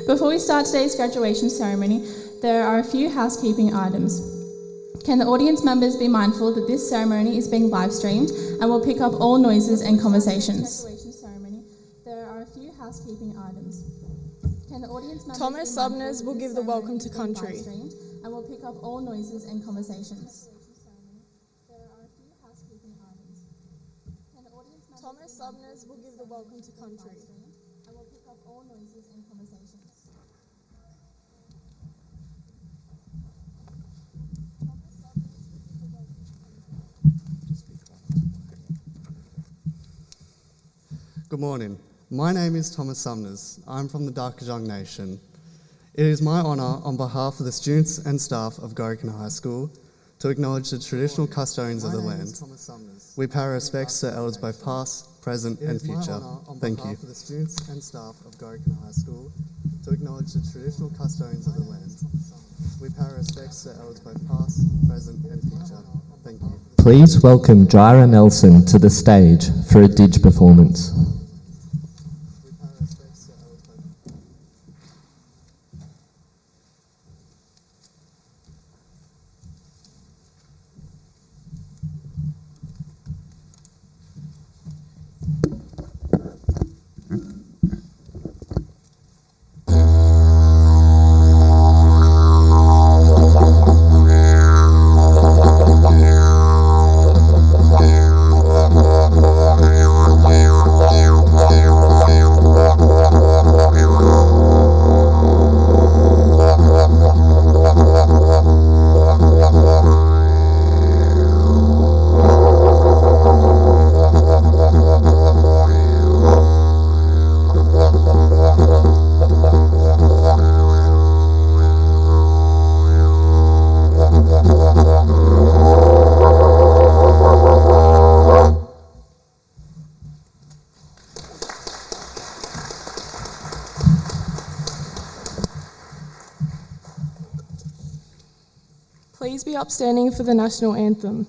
Before we start today's graduation ceremony, there are a few housekeeping items. Can the audience members be mindful that this ceremony is being live streamed and will pick up all noises and conversations? There are a few housekeeping items. Can the audience members Thomas Subners will give the welcome to country. And will pick up all noises and conversations. Thomas Subners will give the welcome to country. And will pick up all noises and conversations. Good morning. My name is Thomas Sumners. I'm from the Darkajong Nation. It is my honour, on behalf of the students and staff of Gorokan High School, to acknowledge the traditional custodians of the land. We pay our respects to elders both past, present and future. Thank you. For the students and staff of Gorokan High School, to acknowledge the traditional custodians of the land. We pay our respects to elders both past, present and future. Thank you. Please welcome Jaira Nelson to the stage for a Didge performance. Please be upstanding for the national anthem.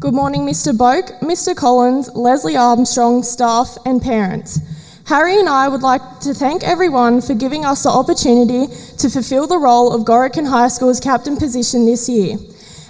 Good morning, Mr. Boak, Mr. Collins, Leslie Armstrong, staff and parents. Harry and I would like to thank everyone for giving us the opportunity to fulfil the role of Gorokan High School's captain position this year.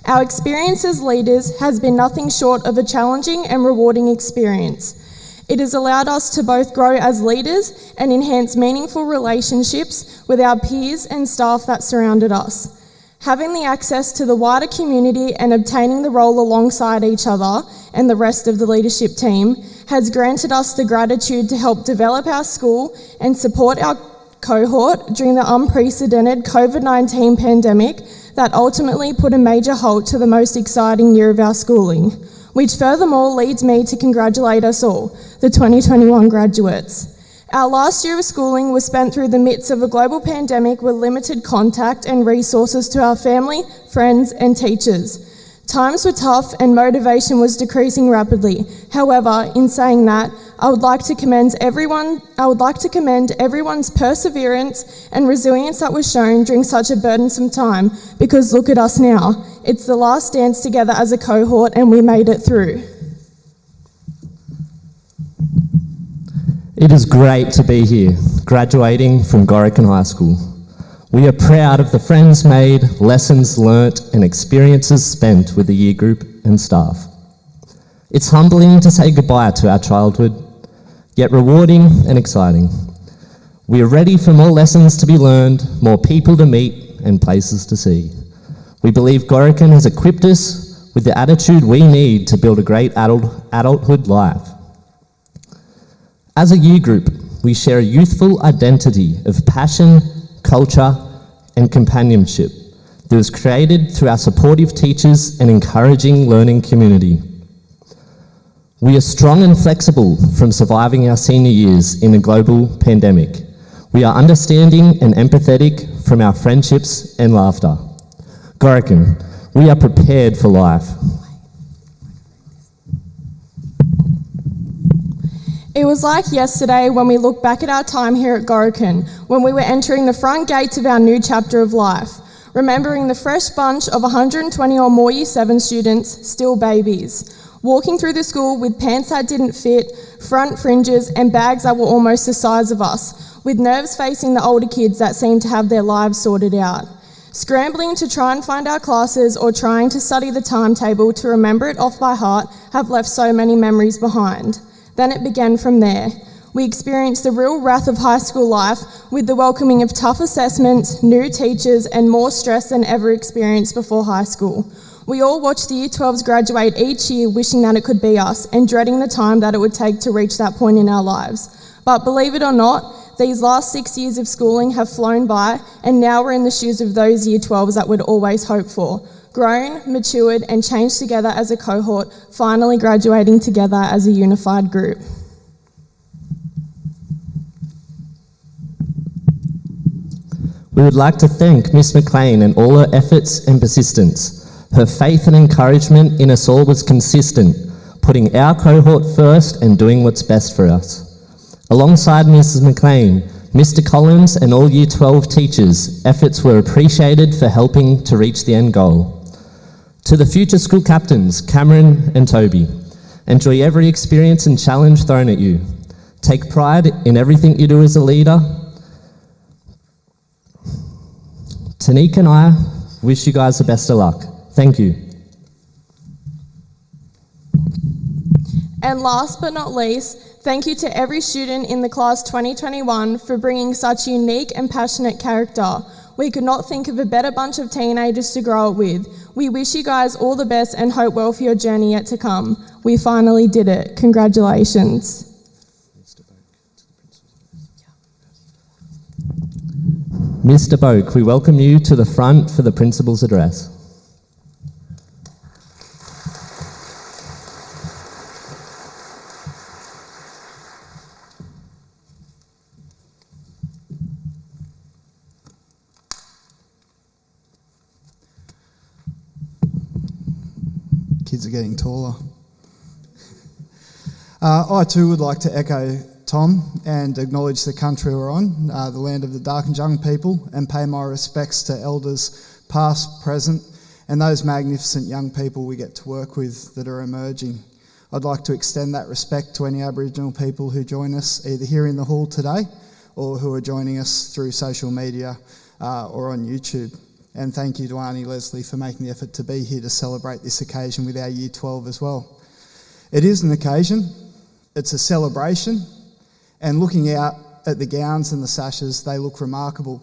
Our experience as leaders has been nothing short of a challenging and rewarding experience. It has allowed us to both grow as leaders and enhance meaningful relationships with our peers and staff that surrounded us. Having the access to the wider community and obtaining the role alongside each other and the rest of the leadership team has granted us the gratitude to help develop our school and support our cohort during the unprecedented COVID-19 pandemic that ultimately put a major halt to the most exciting year of our schooling, which furthermore leads me to congratulate us all, the 2021 graduates. Our last year of schooling was spent through the midst of a global pandemic with limited contact and resources to our family, friends and teachers. Times were tough and motivation was decreasing rapidly. However, in saying that, I would like to commend everyone's perseverance and resilience that was shown during such a burdensome time, because look at us now. It's the last dance together as a cohort and we made it through. It is great to be here, graduating from Gorokan High School. We are proud of the friends made, lessons learnt, and experiences spent with the year group and staff. It's humbling to say goodbye to our childhood, yet rewarding and exciting. We are ready for more lessons to be learned, more people to meet, and places to see. We believe Gorokan has equipped us with the attitude we need to build a great adulthood life. As a year group, we share a youthful identity of passion, culture, and companionship that was created through our supportive teachers and encouraging learning community. We are strong and flexible from surviving our senior years in a global pandemic. We are understanding and empathetic from our friendships and laughter. Gorokan, we are prepared for life. It was like yesterday when we look back at our time here at Gorokan, when we were entering the front gates of our new chapter of life, remembering the fresh bunch of 120 or more Year 7 students, still babies, walking through the school with pants that didn't fit, front fringes, and bags that were almost the size of us, with nerves facing the older kids that seemed to have their lives sorted out. Scrambling to try and find our classes or trying to study the timetable to remember it off by heart have left so many memories behind. Then it began from there. We experienced the real wrath of high school life with the welcoming of tough assessments, new teachers, and more stress than ever experienced before high school. We all watched the Year 12s graduate each year wishing that it could be us and dreading the time that it would take to reach that point in our lives. But believe it or not, these last 6 years of schooling have flown by, and now we're in the shoes of those Year 12s that we'd always hoped for. Grown, matured, and changed together as a cohort, finally graduating together as a unified group. We would like to thank Miss McLean and all her efforts and persistence. Her faith and encouragement in us all was consistent, putting our cohort first and doing what's best for us. Alongside Mrs. McLean, Mr. Collins and all Year 12 teachers' efforts were appreciated for helping to reach the end goal. To the future school captains, Cameron and Toby, enjoy every experience and challenge thrown at you. Take pride in everything you do as a leader. Tanika and I wish you guys the best of luck. Thank you. And last but not least, thank you to every student in the class 2021 for bringing such unique and passionate character. We could not think of a better bunch of teenagers to grow up with. We wish you guys all the best and hope well for your journey yet to come. We finally did it. Congratulations. Mr. Boak, we welcome you to the front for the principal's address. Kids are getting taller. I too would like to echo Tom and acknowledge the country we're on, the land of the Darkinjung people, and pay my respects to elders past, present, and those magnificent young people we get to work with that are emerging. I'd like to extend that respect to any Aboriginal people who join us either here in the hall today or who are joining us through social media or on YouTube. And thank you to Arnie Leslie for making the effort to be here to celebrate this occasion with our Year 12 as well. It is an occasion, it's a celebration, and looking out at the gowns and the sashes, they look remarkable.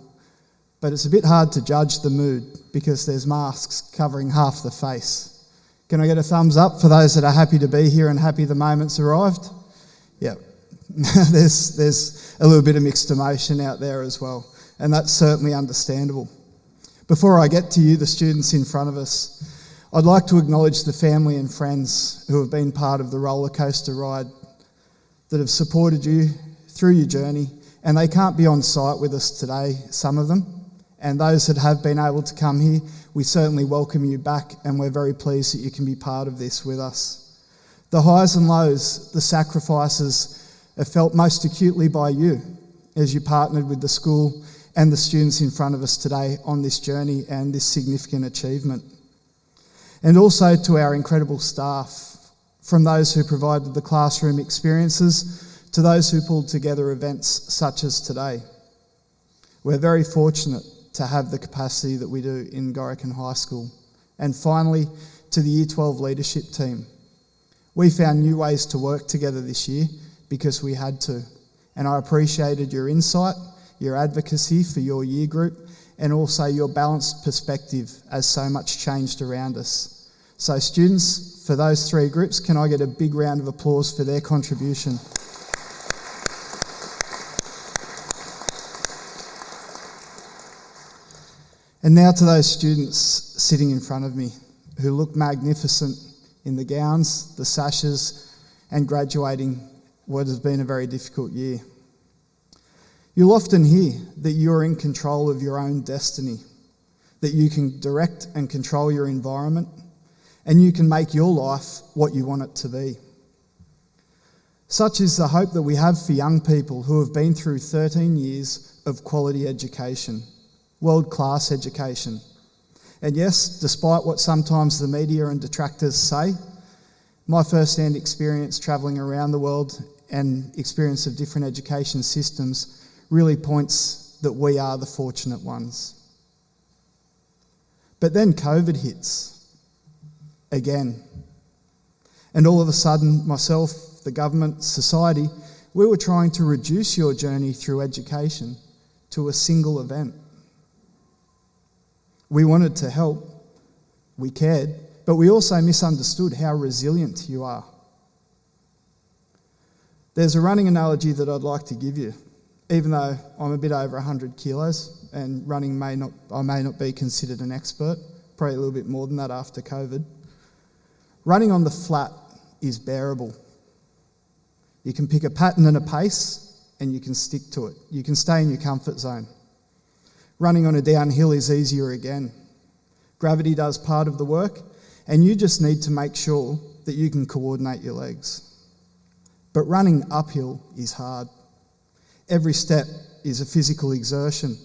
But it's a bit hard to judge the mood because there's masks covering half the face. Can I get a thumbs up for those that are happy to be here and happy the moment's arrived? Yep. there's a little bit of mixed emotion out there as well, and that's certainly understandable. Before I get to you, the students in front of us, I'd like to acknowledge the family and friends who have been part of the roller coaster ride, that have supported you through your journey, and they can't be on site with us today, some of them, and those that have been able to come here, we certainly welcome you back, and we're very pleased that you can be part of this with us. The highs and lows, the sacrifices are felt most acutely by you as you partnered with the school and the students in front of us today on this journey and this significant achievement. And also to our incredible staff, from those who provided the classroom experiences to those who pulled together events such as today. We're very fortunate to have the capacity that we do in Gorokan High School. And finally, to the Year 12 leadership team. We found new ways to work together this year because we had to. And I appreciated your insight, your advocacy for your year group, and also your balanced perspective as so much changed around us. So students, for those three groups, can I get a big round of applause for their contribution? And now to those students sitting in front of me who look magnificent in the gowns, the sashes, and graduating what has been a very difficult year. You'll often hear that you're in control of your own destiny, that you can direct and control your environment, and you can make your life what you want it to be. Such is the hope that we have for young people who have been through 13 years of quality education, world-class education. And yes, despite what sometimes the media and detractors say, my first-hand experience travelling around the world and experience of different education systems really points that we are the fortunate ones. But then COVID hits again. And all of a sudden, myself, the government, society, we were trying to reduce your journey through education to a single event. We wanted to help, we cared, but we also misunderstood how resilient you are. There's a running analogy that I'd like to give you. Even though I'm a bit over 100 kilos and running I may not be considered an expert, probably a little bit more than that after COVID. Running on the flat is bearable. You can pick a pattern and a pace and you can stick to it. You can stay in your comfort zone. Running on a downhill is easier again. Gravity does part of the work and you just need to make sure that you can coordinate your legs. But running uphill is hard. Every step is a physical exertion.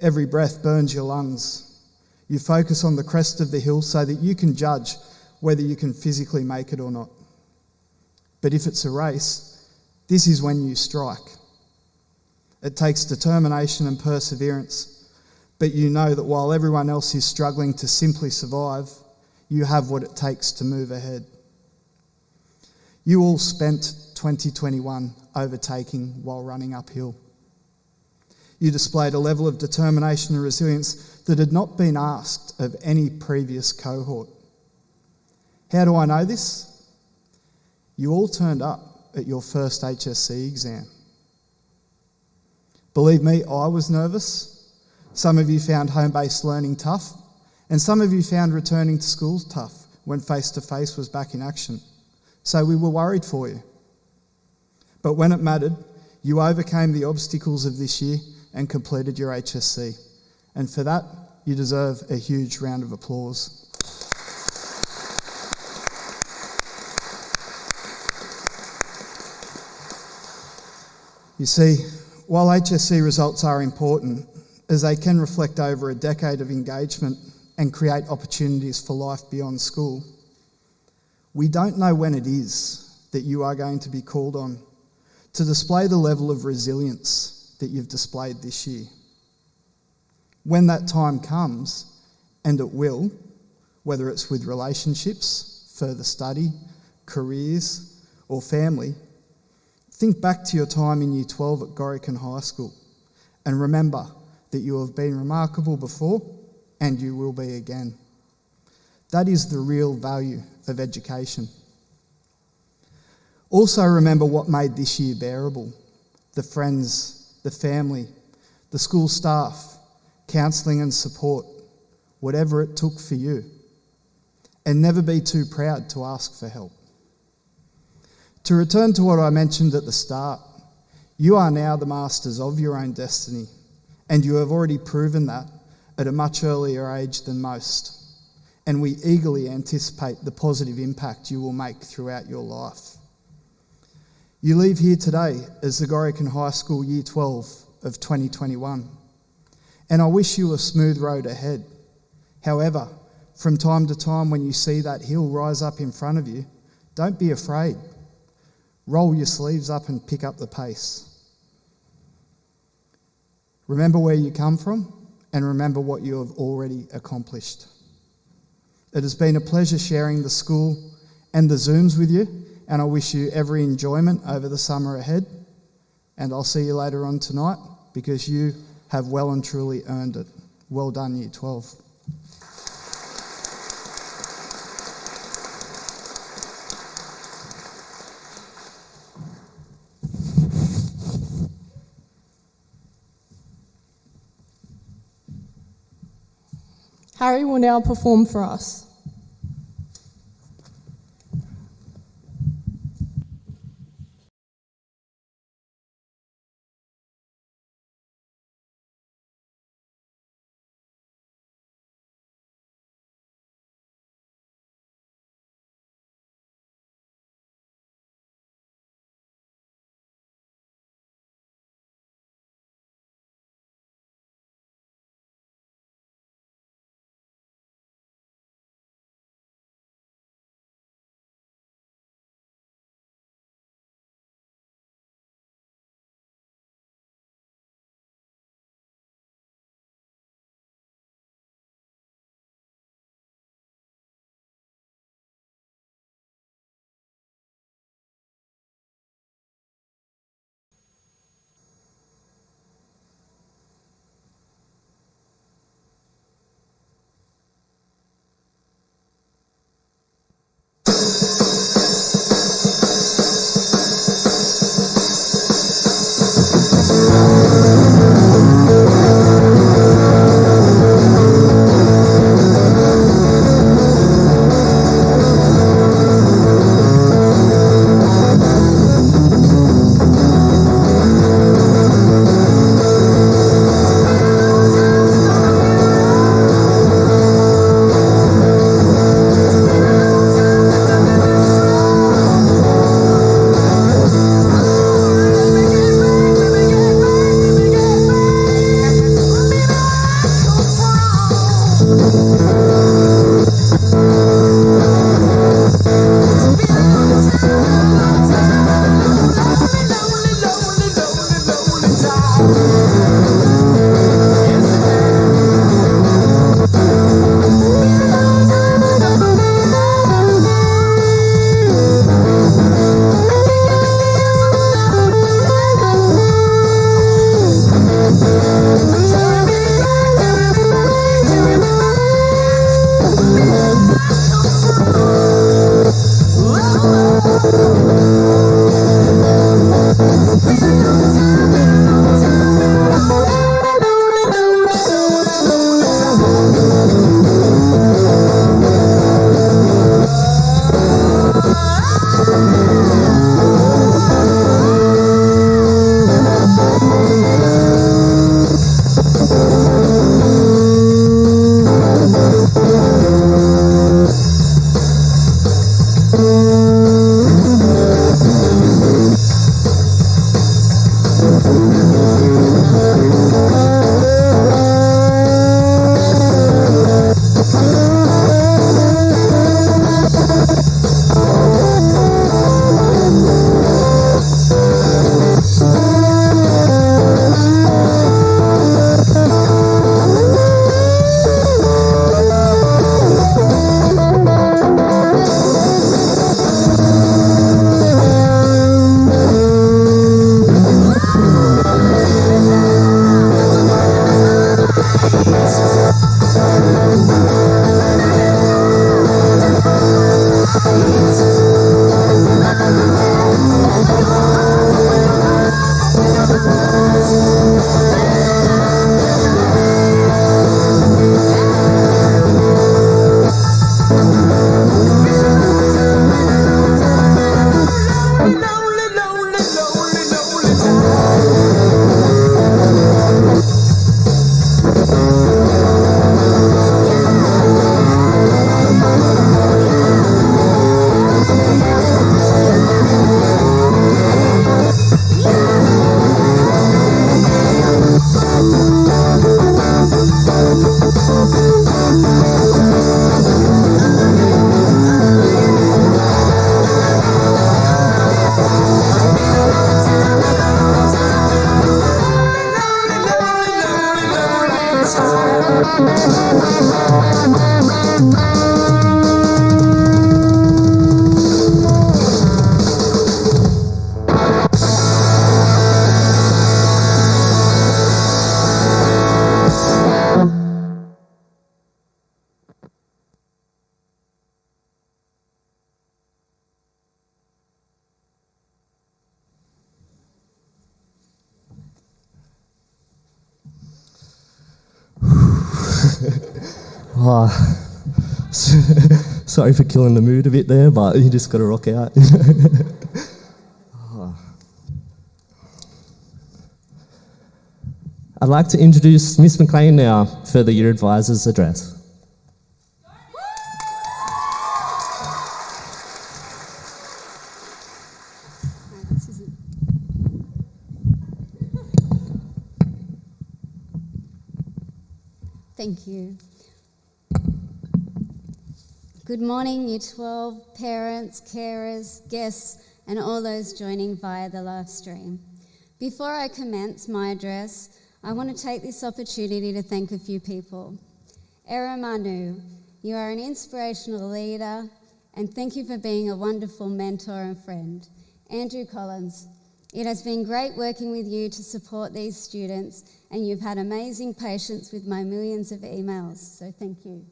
Every breath burns your lungs. You focus on the crest of the hill so that you can judge whether you can physically make it or not. But if it's a race, this is when you strike. It takes determination and perseverance, but you know that while everyone else is struggling to simply survive, you have what it takes to move ahead. You all spent 2021 overtaking while running uphill. You displayed a level of determination and resilience that had not been asked of any previous cohort. How do I know this? You all turned up at your first HSC exam. Believe me, I was nervous. Some of you found home-based learning tough, and some of you found returning to school tough when face-to-face was back in action. So we were worried for you. But when it mattered, you overcame the obstacles of this year and completed your HSC. And for that, you deserve a huge round of applause. You see, while HSC results are important, as they can reflect over a decade of engagement and create opportunities for life beyond school, we don't know when it is that you are going to be called on to display the level of resilience that you've displayed this year. When that time comes, and it will, whether it's with relationships, further study, careers, or family, think back to your time in Year 12 at Gorokan High School and remember that you have been remarkable before and you will be again. That is the real value of education. Also remember what made this year bearable: the friends, the family, the school staff, counselling and support, whatever it took for you. And never be too proud to ask for help. To return to what I mentioned at the start, you are now the masters of your own destiny, and you have already proven that at a much earlier age than most. And we eagerly anticipate the positive impact you will make throughout your life. You leave here today as the Gorokan High School Year 12 of 2021, and I wish you a smooth road ahead. However, from time to time when you see that hill rise up in front of you, don't be afraid. Roll your sleeves up and pick up the pace. Remember where you come from and remember what you have already accomplished. It has been a pleasure sharing the school and the Zooms with you, and I wish you every enjoyment over the summer ahead. And I'll see you later on tonight because you have well and truly earned it. Well done, Year 12. Harry will now perform for us. Oh, sorry for killing the mood a bit there, but you just got to rock out. Oh. I'd like to introduce Miss McLean now for the Year Advisor's address. Thank you. Good morning, Year 12, parents, carers, guests, and all those joining via the live stream. Before I commence my address, I want to take this opportunity to thank a few people. Era Manu, you are an inspirational leader, and thank you for being a wonderful mentor and friend. Andrew Collins, it has been great working with you to support these students, and you've had amazing patience with my millions of emails, so thank you.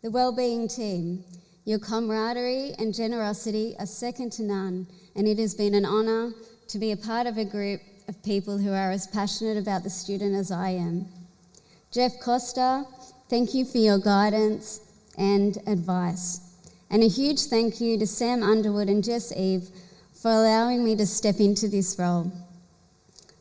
The Wellbeing team, your camaraderie and generosity are second to none, and it has been an honour to be a part of a group of people who are as passionate about the student as I am. Jeff Costa, thank you for your guidance and advice. And a huge thank you to Sam Underwood and Jess Eve for allowing me to step into this role.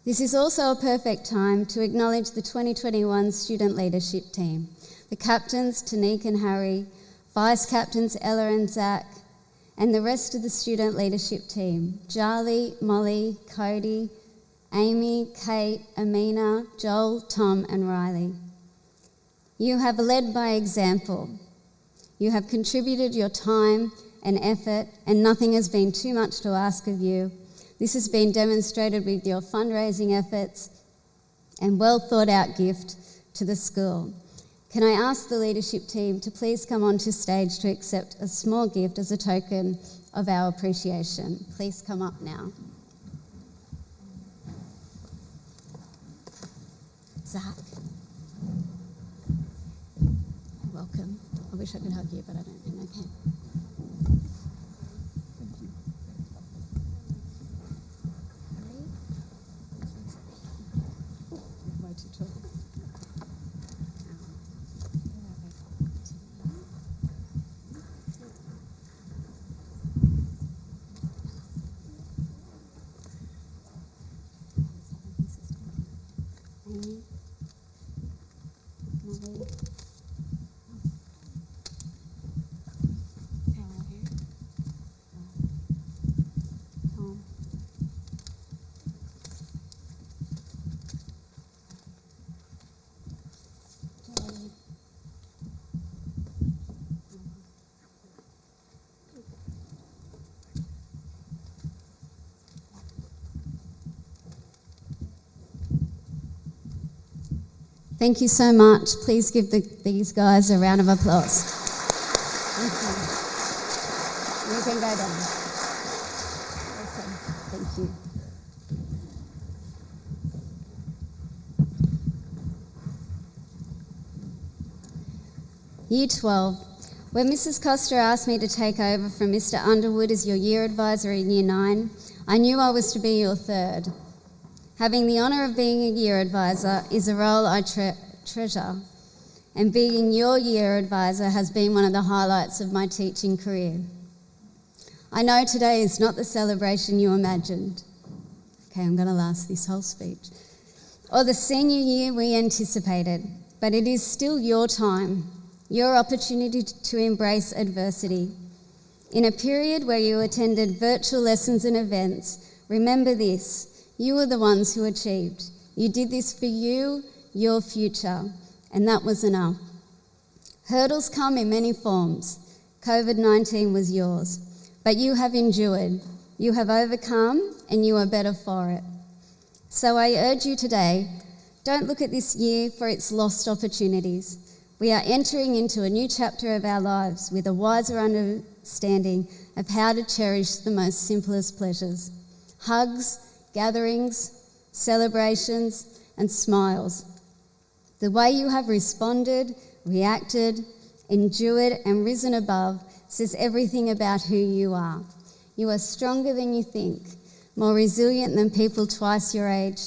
This is also a perfect time to acknowledge the 2021 student leadership team, the captains Tanique and Harry, vice captains Ella and Zach, and the rest of the student leadership team, Charlie, Molly, Cody, Amy, Kate, Amina, Joel, Tom and Riley. You have led by example. You have contributed your time and effort, and nothing has been too much to ask of you. This has been demonstrated with your fundraising efforts and well thought out gift to the school. Can I ask the leadership team to please come onto stage to accept a small gift as a token of our appreciation? Please come up now. Zach. Welcome. I wish I could hug you, but I don't think I can. Thank you so much. Please give these guys a round of applause. Thank you. You can go down. Okay. Thank you. Year 12. When Mrs. Costa asked me to take over from Mr. Underwood as your year advisor in Year 9, I knew I was to be your third. Having the honour of being a year advisor is a role I treasure, and being your year advisor has been one of the highlights of my teaching career. I know today is not the celebration you imagined. Okay, I'm going to last this whole speech. Or the senior year we anticipated, but it is still your time, your opportunity to embrace adversity. In a period where you attended virtual lessons and events, remember this. You were the ones who achieved. You did this for you, your future, and that was enough. Hurdles come in many forms. COVID-19 was yours, but you have endured, you have overcome, and you are better for it. So I urge you today, don't look at this year for its lost opportunities. We are entering into a new chapter of our lives with a wiser understanding of how to cherish the most simplest pleasures. Hugs, gatherings, celebrations, and smiles. The way you have responded, reacted, endured, and risen above says everything about who you are. You are stronger than you think, more resilient than people twice your age,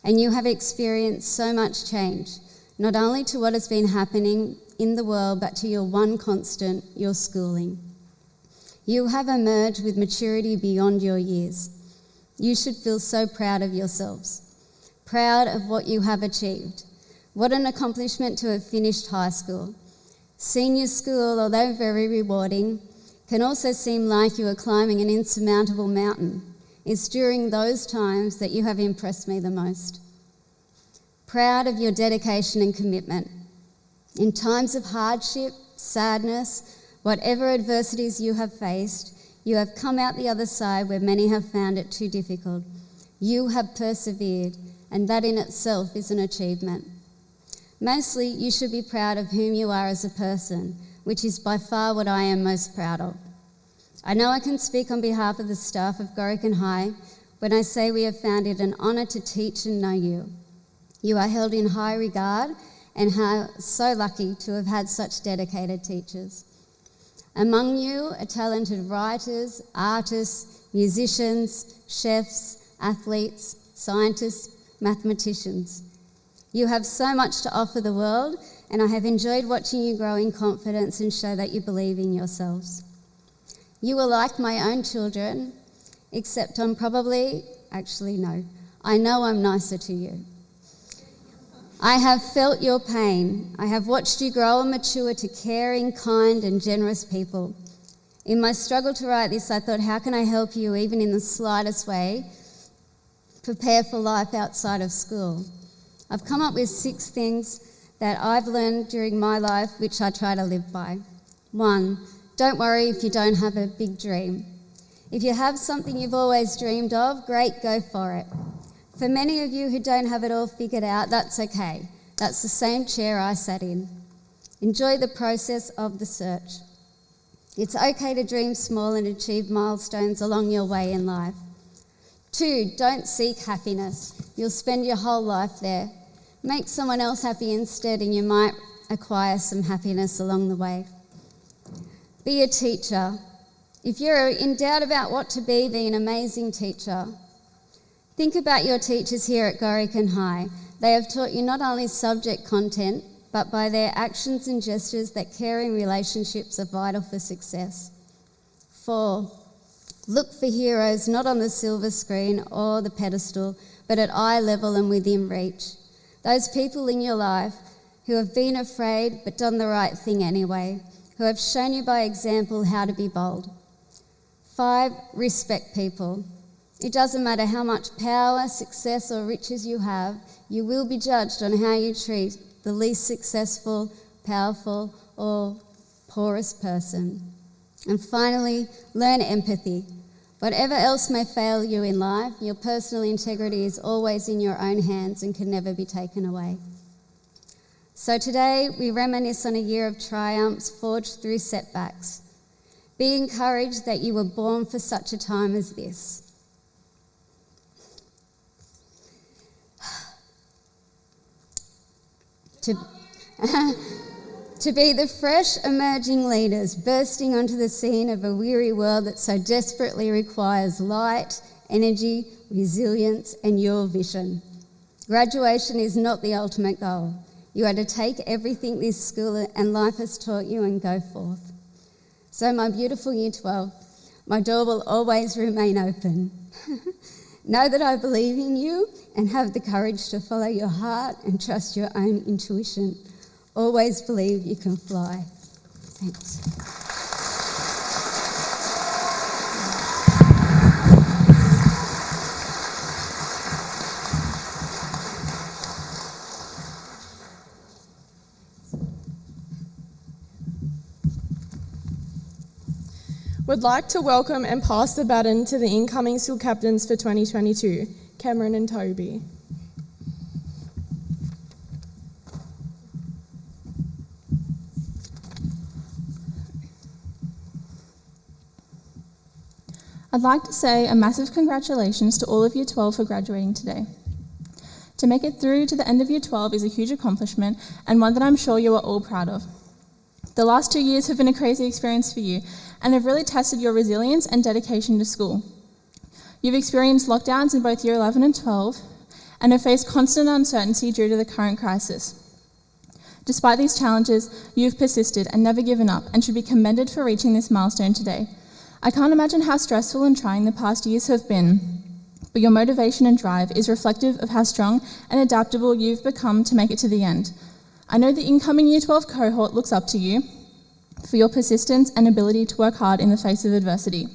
and you have experienced so much change, not only to what has been happening in the world, but to your one constant, your schooling. You have emerged with maturity beyond your years. You should feel so proud of yourselves, proud of what you have achieved. What an accomplishment to have finished high school. Senior school, although very rewarding, can also seem like you are climbing an insurmountable mountain. It's during those times that you have impressed me the most. Proud of your dedication and commitment. In times of hardship, sadness, whatever adversities you have faced, you have come out the other side where many have found it too difficult. You have persevered, and that in itself is an achievement. Mostly, you should be proud of whom you are as a person, which is by far what I am most proud of. I know I can speak on behalf of the staff of Gorokan High when I say we have found it an honour to teach and know you. You are held in high regard and are so lucky to have had such dedicated teachers. Among you are talented writers, artists, musicians, chefs, athletes, scientists, mathematicians. You have so much to offer the world, and I have enjoyed watching you grow in confidence and show that you believe in yourselves. You are like my own children, except I know I'm nicer to you. I have felt your pain. I have watched you grow and mature to caring, kind, and generous people. In my struggle to write this, I thought, how can I help you, even in the slightest way, prepare for life outside of school? I've come up with 6 things that I've learned during my life, which I try to live by. 1, don't worry if you don't have a big dream. If you have something you've always dreamed of, great, go for it. For many of you who don't have it all figured out, that's okay. That's the same chair I sat in. Enjoy the process of the search. It's okay to dream small and achieve milestones along your way in life. 2, don't seek happiness. You'll spend your whole life there. Make someone else happy instead, and you might acquire some happiness along the way. Be a teacher. If you're in doubt about what to be an amazing teacher. Think about your teachers here at Gorokan High. They have taught you not only subject content, but by their actions and gestures that caring relationships are vital for success. 4, look for heroes not on the silver screen or the pedestal, but at eye level and within reach. Those people in your life who have been afraid but done the right thing anyway, who have shown you by example how to be bold. 5, respect people. It doesn't matter how much power, success or riches you have, you will be judged on how you treat the least successful, powerful or poorest person. And finally, learn empathy. Whatever else may fail you in life, your personal integrity is always in your own hands and can never be taken away. So today we reminisce on a year of triumphs forged through setbacks. Be encouraged that you were born for such a time as this. To be the fresh emerging leaders bursting onto the scene of a weary world that so desperately requires light, energy, resilience and your vision. Graduation is not the ultimate goal. You are to take everything this school and life has taught you and go forth. So my beautiful Year 12, my door will always remain open. Know that I believe in you and have the courage to follow your heart and trust your own intuition. Always believe you can fly. Thanks. Would like to welcome and pass the baton to the incoming school captains for 2022, Cameron and Toby. I'd like to say a massive congratulations to all of Year 12 for graduating today. To make it through to the end of Year 12 is a huge accomplishment and one that I'm sure you are all proud of. The last 2 years have been a crazy experience for you and have really tested your resilience and dedication to school. You've experienced lockdowns in both Year 11 and 12 and have faced constant uncertainty due to the current crisis. Despite these challenges, you've persisted and never given up and should be commended for reaching this milestone today. I can't imagine how stressful and trying the past years have been, but your motivation and drive is reflective of how strong and adaptable you've become to make it to the end. I know the incoming Year 12 cohort looks up to you for your persistence and ability to work hard in the face of adversity.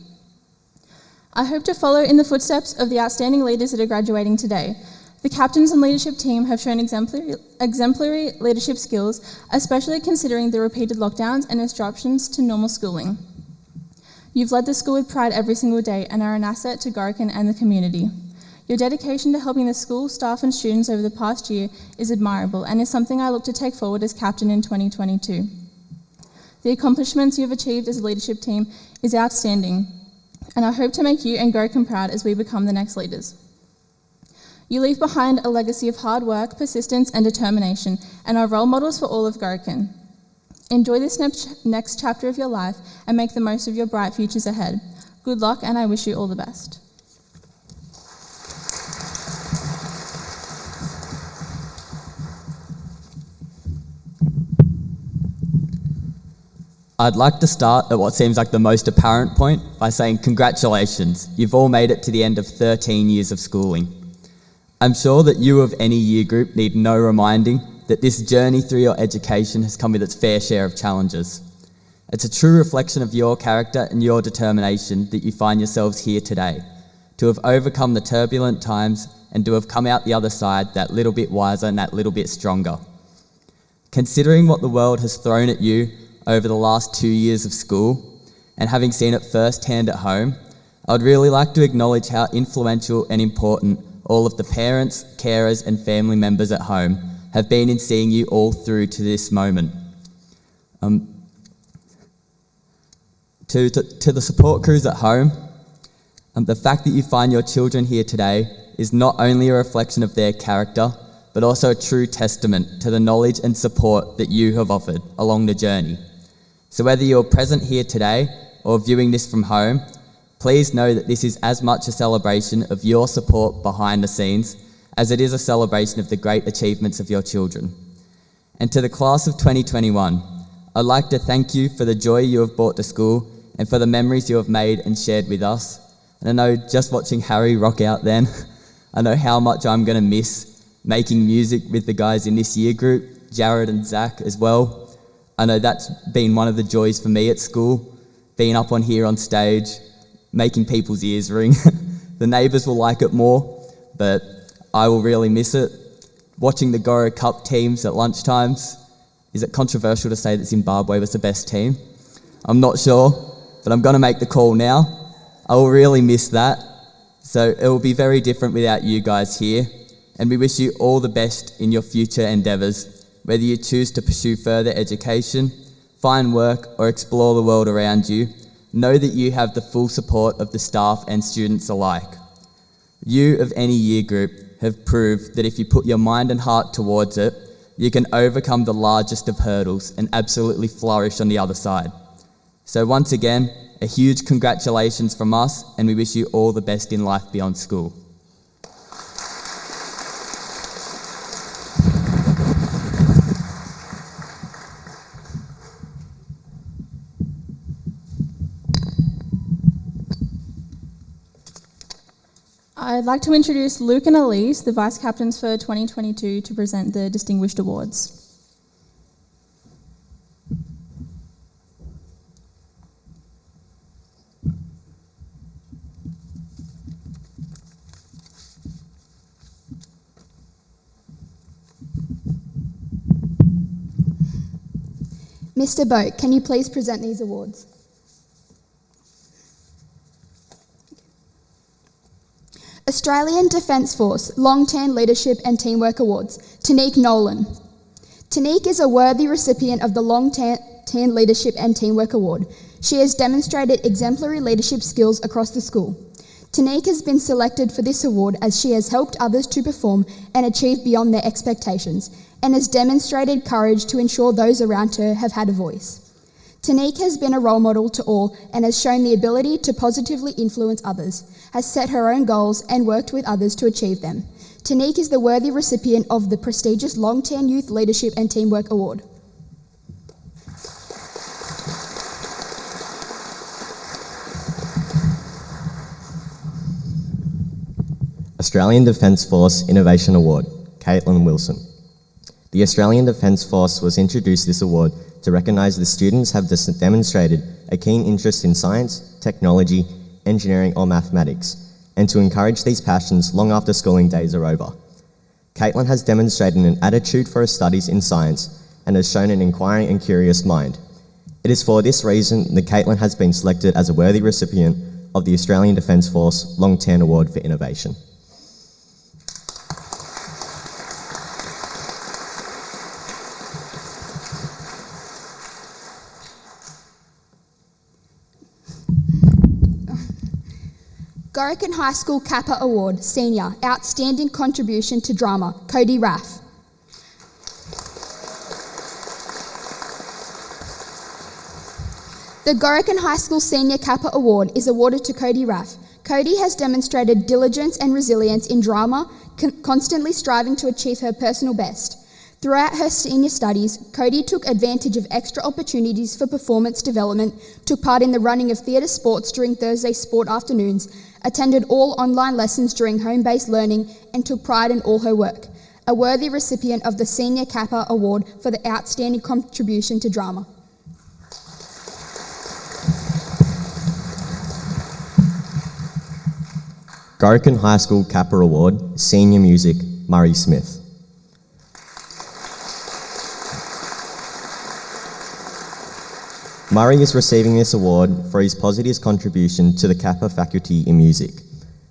I hope to follow in the footsteps of the outstanding leaders that are graduating today. The captains and leadership team have shown exemplary leadership skills, especially considering the repeated lockdowns and disruptions to normal schooling. You've led the school with pride every single day and are an asset to Gorokan and the community. Your dedication to helping the school, staff and students over the past year is admirable and is something I look to take forward as captain in 2022. The accomplishments you have achieved as a leadership team is outstanding, and I hope to make you and Gorokan proud as we become the next leaders. You leave behind a legacy of hard work, persistence and determination, and are role models for all of Gorokan. Enjoy this next chapter of your life and make the most of your bright futures ahead. Good luck, and I wish you all the best. I'd like to start at what seems like the most apparent point by saying congratulations, you've all made it to the end of 13 years of schooling. I'm sure that you of any year group need no reminding that this journey through your education has come with its fair share of challenges. It's a true reflection of your character and your determination that you find yourselves here today, to have overcome the turbulent times and to have come out the other side that little bit wiser and that little bit stronger. Considering what the world has thrown at you over the last 2 years of school, and having seen it firsthand at home, I would really like to acknowledge how influential and important all of the parents, carers and family members at home have been in seeing you all through to this moment. To the support crews at home, the fact that you find your children here today is not only a reflection of their character, but also a true testament to the knowledge and support that you have offered along the journey. So whether you're present here today or viewing this from home, please know that this is as much a celebration of your support behind the scenes as it is a celebration of the great achievements of your children. And to the class of 2021, I'd like to thank you for the joy you have brought to school and for the memories you have made and shared with us. And I know just watching Harry rock out then, I know how much I'm going to miss making music with the guys in this year group, Jared and Zach as well. I know that's been one of the joys for me at school, being up on here on stage, making people's ears ring. The neighbours will like it more, but I will really miss it. Watching the Goro Cup teams at lunchtimes. Is it controversial to say that Zimbabwe was the best team? I'm not sure, but I'm going to make the call now. I will really miss that. So it will be very different without you guys here. And we wish you all the best in your future endeavours, whether you choose to pursue further education, find work, or explore the world around you. Know that you have the full support of the staff and students alike. You of any year group have proved that if you put your mind and heart towards it, you can overcome the largest of hurdles and absolutely flourish on the other side. So once again, a huge congratulations from us, and we wish you all the best in life beyond school. I'd like to introduce Luke and Elise, the Vice Captains for 2022, to present the Distinguished Awards. Mr. Boak, can you please present these awards? Australian Defence Force Long-Term Leadership and Teamwork Awards, Tanique Nolan. Tanique is a worthy recipient of the Long-Term Leadership and Teamwork Award. She has demonstrated exemplary leadership skills across the school. Tanique has been selected for this award as she has helped others to perform and achieve beyond their expectations, and has demonstrated courage to ensure those around her have had a voice. Tanique has been a role model to all and has shown the ability to positively influence others, has set her own goals and worked with others to achieve them. Tanique is the worthy recipient of the prestigious Long-Term Youth Leadership and Teamwork Award. Australian Defence Force Innovation Award, Caitlin Wilson. The Australian Defence Force was introduced this award to recognise the students have demonstrated a keen interest in science, technology, engineering or mathematics, and to encourage these passions long after schooling days are over. Caitlin has demonstrated an attitude for her studies in science and has shown an inquiring and curious mind. It is for this reason that Caitlin has been selected as a worthy recipient of the Australian Defence Force Long-Term Award for Innovation. Gorokan High School Kappa Award, Senior, Outstanding Contribution to Drama, Cody Raff. The Gorokan High School Senior Kappa Award is awarded to Cody Raff. Cody has demonstrated diligence and resilience in drama, constantly striving to achieve her personal best. Throughout her senior studies, Cody took advantage of extra opportunities for performance development, took part in the running of theatre sports during Thursday sport afternoons, attended all online lessons during home-based learning, and took pride in all her work. A worthy recipient of the Senior Kappa Award for the Outstanding Contribution to Drama. Gorokan High School Kappa Award, Senior Music, Murray Smith. Murray is receiving this award for his positive contribution to the Kappa faculty in music.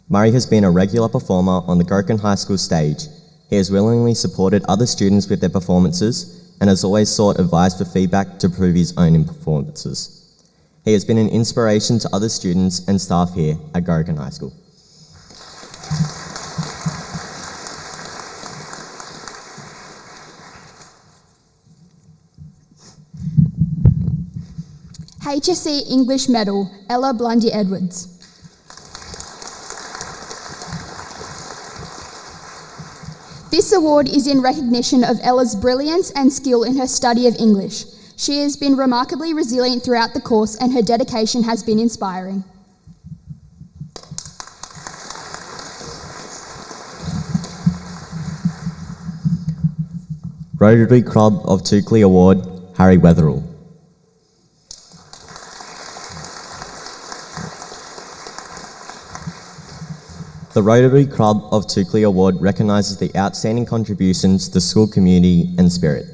Murray has been a regular performer on the Gorokan High School stage. He has willingly supported other students with their performances and has always sought advice for feedback to improve his own performances. He has been an inspiration to other students and staff here at Gorokan High School. HSC English Medal, Ella Blundy-Edwards. This award is in recognition of Ella's brilliance and skill in her study of English. She has been remarkably resilient throughout the course and her dedication has been inspiring. Rotary Club of Toukley Award, Harry Wetherill. The Rotary Club of Toukley Award recognises the outstanding contributions to the school community and spirit.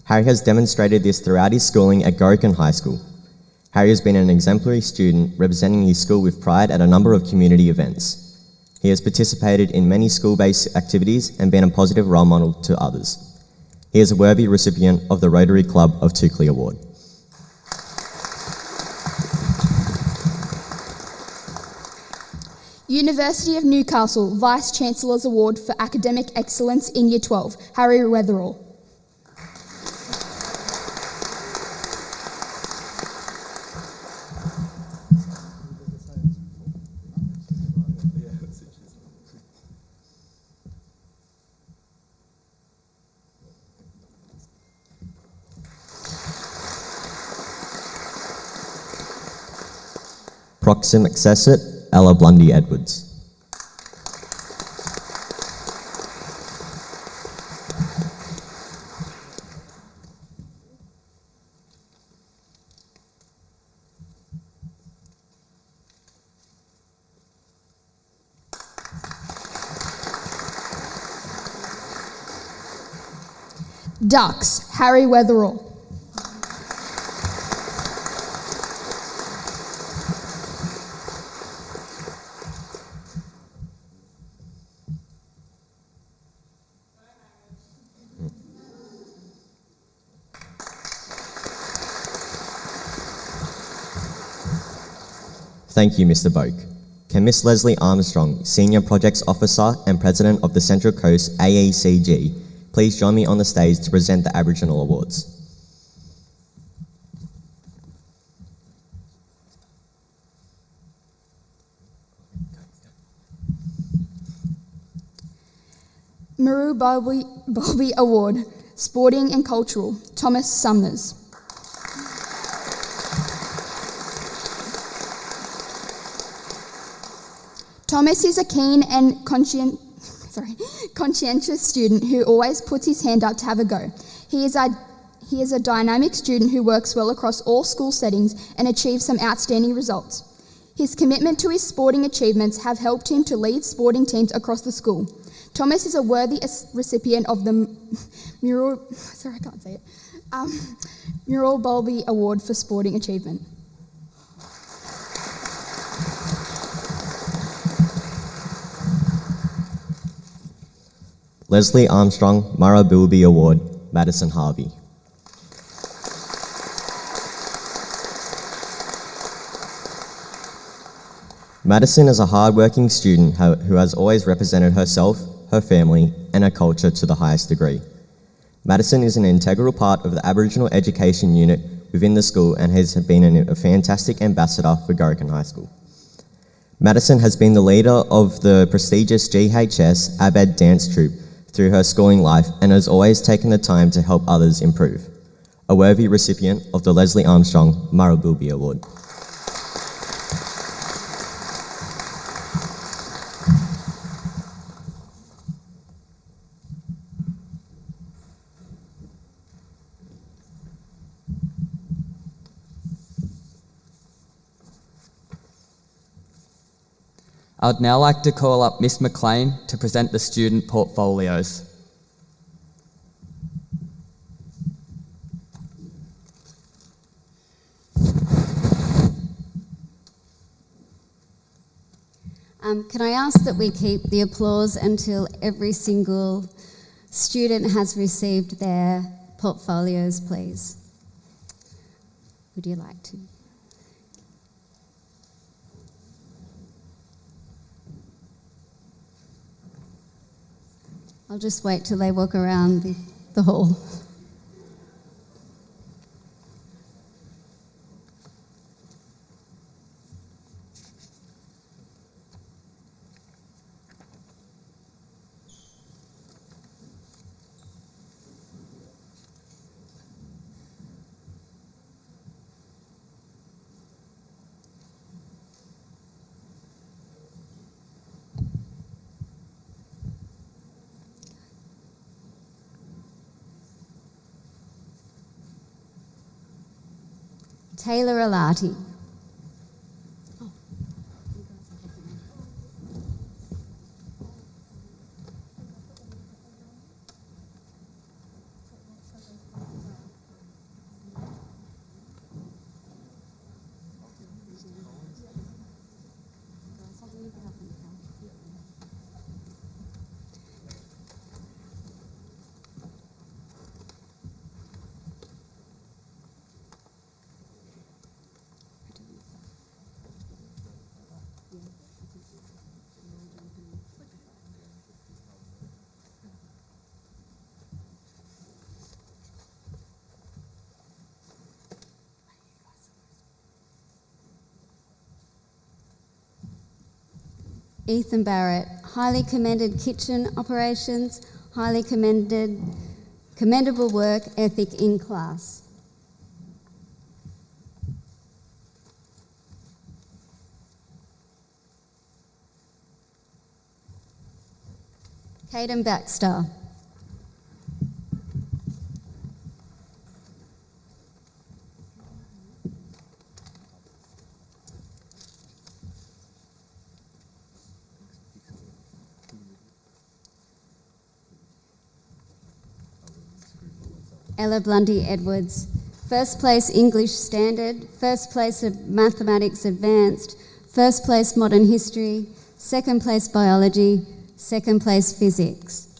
Harry has demonstrated this throughout his schooling at Gorokan High School. Harry has been an exemplary student representing his school with pride at a number of community events. He has participated in many school-based activities and been a positive role model to others. He is a worthy recipient of the Rotary Club of Toukley Award. University of Newcastle Vice-Chancellor's Award for Academic Excellence in Year 12, Harry Wetherill. Proxim Accessit, Ella Blundy-Edwards. Ducks, Harry Wetherill. Thank you, Mr. Boak. Can Miss Leslie Armstrong, Senior Projects Officer and President of the Central Coast AECG, please join me on the stage to present the Aboriginal Awards? Muru Bobby Award, Sporting and Cultural, Thomas Sumners. Thomas is a keen and conscientious student who always puts his hand up to have a go. He is a dynamic student who works well across all school settings and achieves some outstanding results. His commitment to his sporting achievements have helped him to lead sporting teams across the school. Thomas is a worthy recipient of the Murray Bowlby Award for Sporting Achievement. Leslie Armstrong Murray Bowlby Award, Madison Harvey. Madison is a hard-working student who has always represented herself, her family, and her culture to the highest degree. Madison is an integral part of the Aboriginal Education Unit within the school and has been a fantastic ambassador for Gorokan High School. Madison has been the leader of the prestigious GHS Abed dance troupe through her schooling life and has always taken the time to help others improve. A worthy recipient of the Leslie Armstrong Murray Bowlby Award. I would now like to call up Miss McLean to present the student portfolios. Can I ask that we keep the applause until every single student has received their portfolios, please? Would you like to? I'll just wait till they walk around the hall. Taylor Alati. Ethan Barrett, highly commended kitchen operations, highly commendable work ethic in class. Caden Baxter. Ella Blundy Edwards, first place English Standard, first place of Mathematics Advanced, first place Modern History, second place Biology, second place Physics.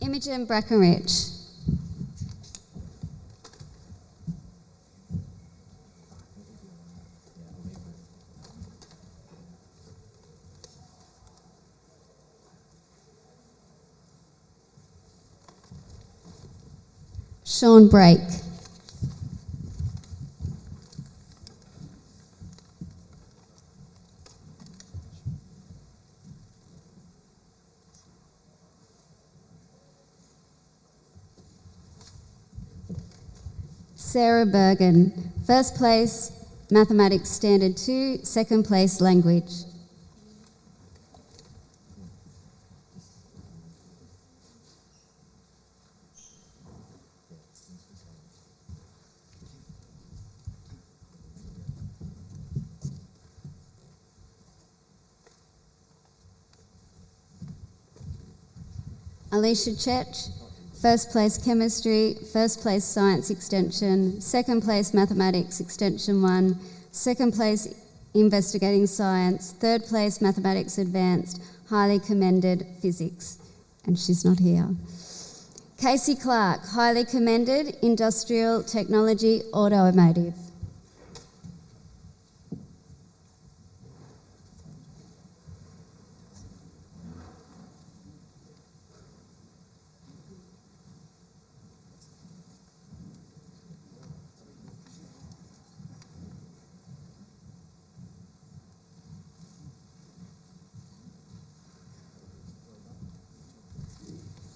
Imogen Brackenrich. Sean Brake. Sarah Bergen, first place, Mathematics Standard 2, second place, Language. Alicia Chech, first place Chemistry, first place Science Extension, second place Mathematics Extension 1, second place Investigating Science, third place Mathematics Advanced, highly commended Physics. And she's not here. Casey Clark, highly commended Industrial Technology Automotive.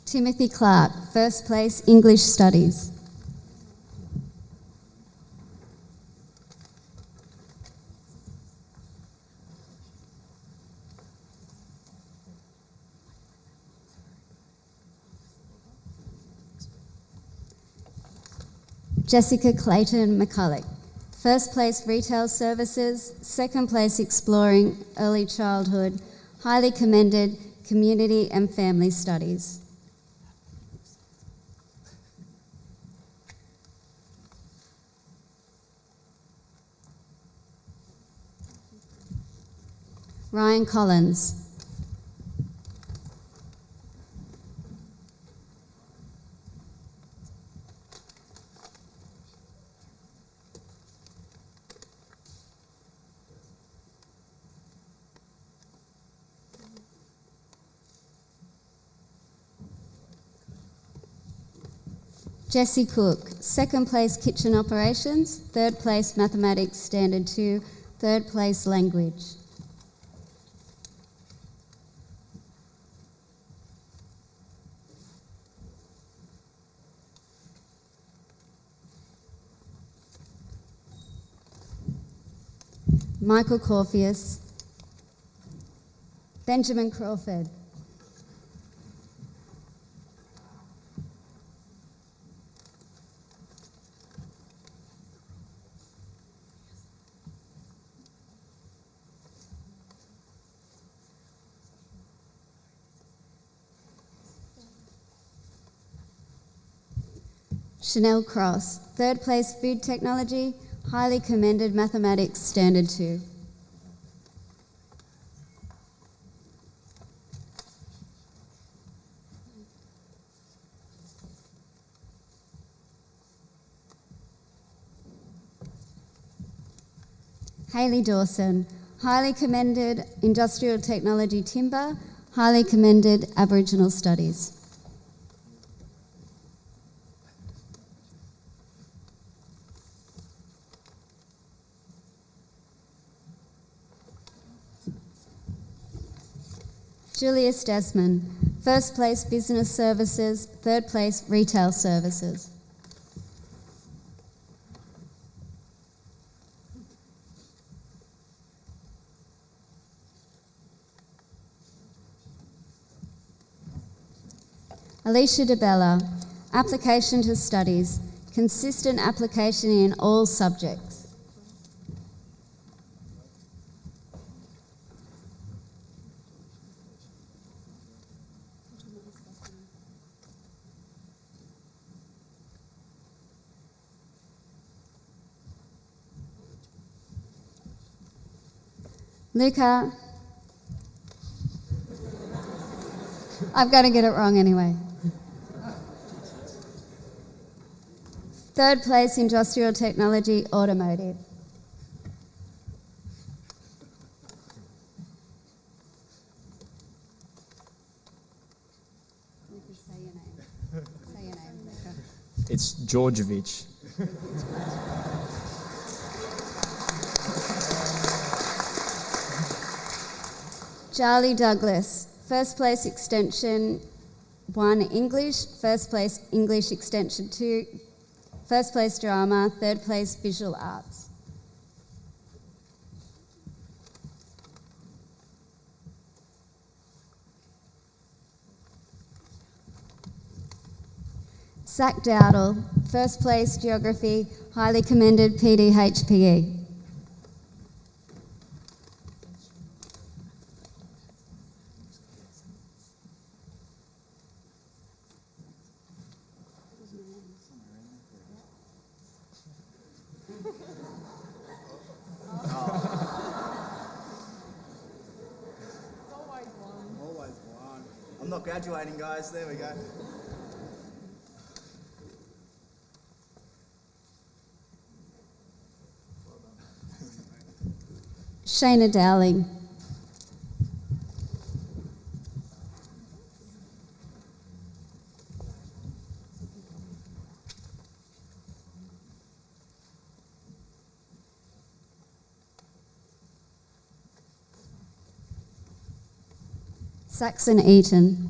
Timothy Clark, first place English Studies. Jessica Clayton McCulloch, first place Retail Services, second place Exploring Early Childhood, highly commended Community and Family Studies. Ryan Collins. Jessie Cook, second place Kitchen Operations, third place Mathematics Standard 2, third place Language. Michael Corfius. Benjamin Crawford. Chanel Cross, third place Food Technology, highly commended Mathematics Standard 2. Hayley Dawson, highly commended Industrial Technology Timber, highly commended Aboriginal Studies. Julius Desmond, first place Business Services, third place Retail Services. Alicia DeBella, application to studies, consistent application in all subjects. Luca, I'm going to get it wrong anyway. Third place, Industrial Technology, Automotive. Say your name. Say your name, Luca. It's Georgievich. Charlie Douglas, first place Extension 1 English, first place English Extension 2, first place drama, third place visual arts. Zach Dowdle, first place geography, highly commended PDHPE. Always one. I'm not graduating, guys. There we go. Shayna Dowling. Saxon Eaton.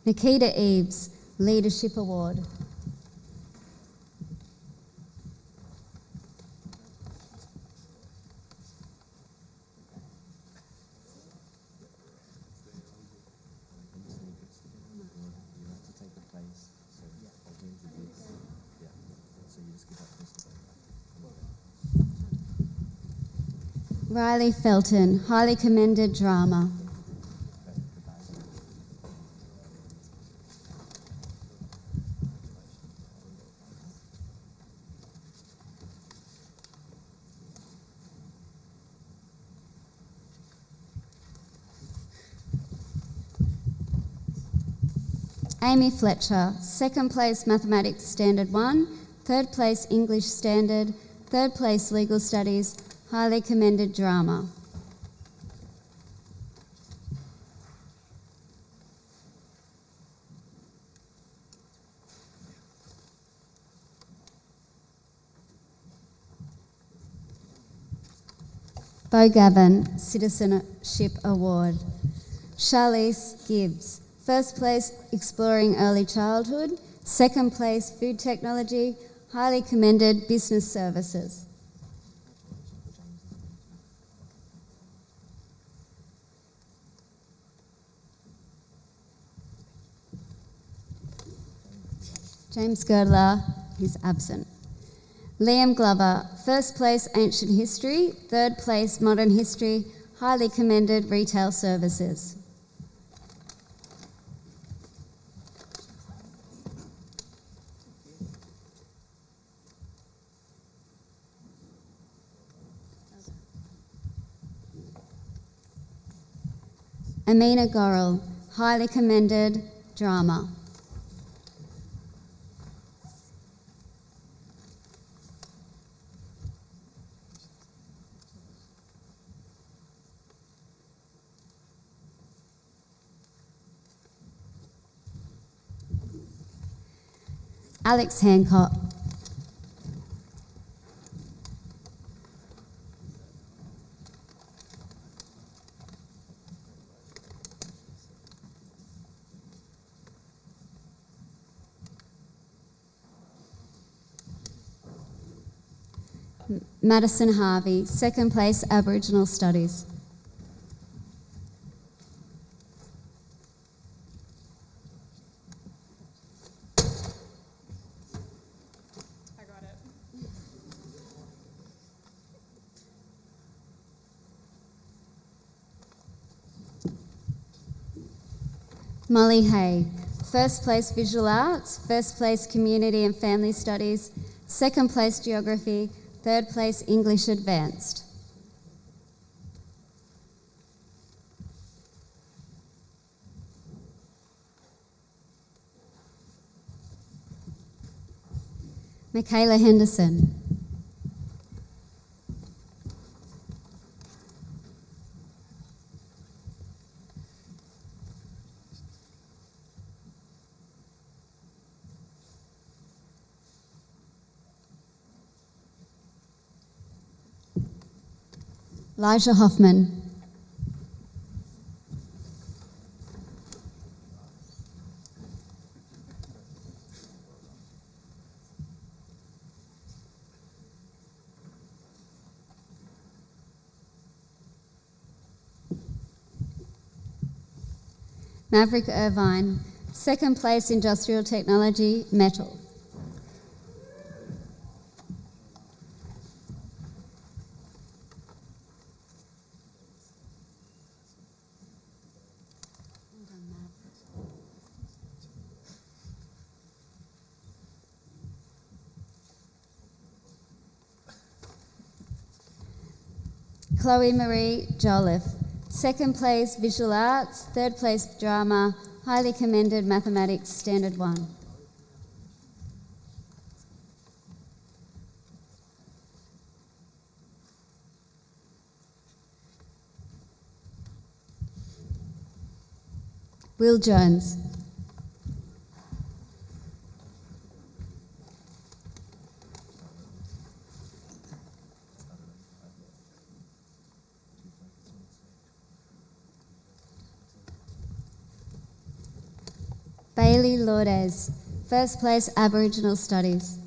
Nikita Eves, Leadership Award. Riley Felton, highly commended drama. Amy Fletcher, second place Mathematics Standard 1, third place English Standard, third place Legal Studies, highly commended drama. Bo Gavin, Citizenship Award. Charlize Gibbs, first place Exploring Early Childhood, second place Food Technology, highly commended Business Services. James Girdler, he's absent. Liam Glover, first place Ancient History, third place Modern History, highly commended Retail Services. Amina Gorel, highly commended drama. Alex Hancock. Madison Harvey, second place Aboriginal Studies. I got it. Molly Hay, first place Visual Arts, first place Community and Family Studies, second place Geography, third place English Advanced. Michaela Henderson. Elijah Hoffman. Maverick Irvine. Second place, Industrial Technology, Metal. Chloe Marie Jolliffe. Second place, Visual Arts. Third place, Drama. Highly commended, Mathematics, Standard 1. Will Jones. Bailey Lourdes. First place, Aboriginal Studies.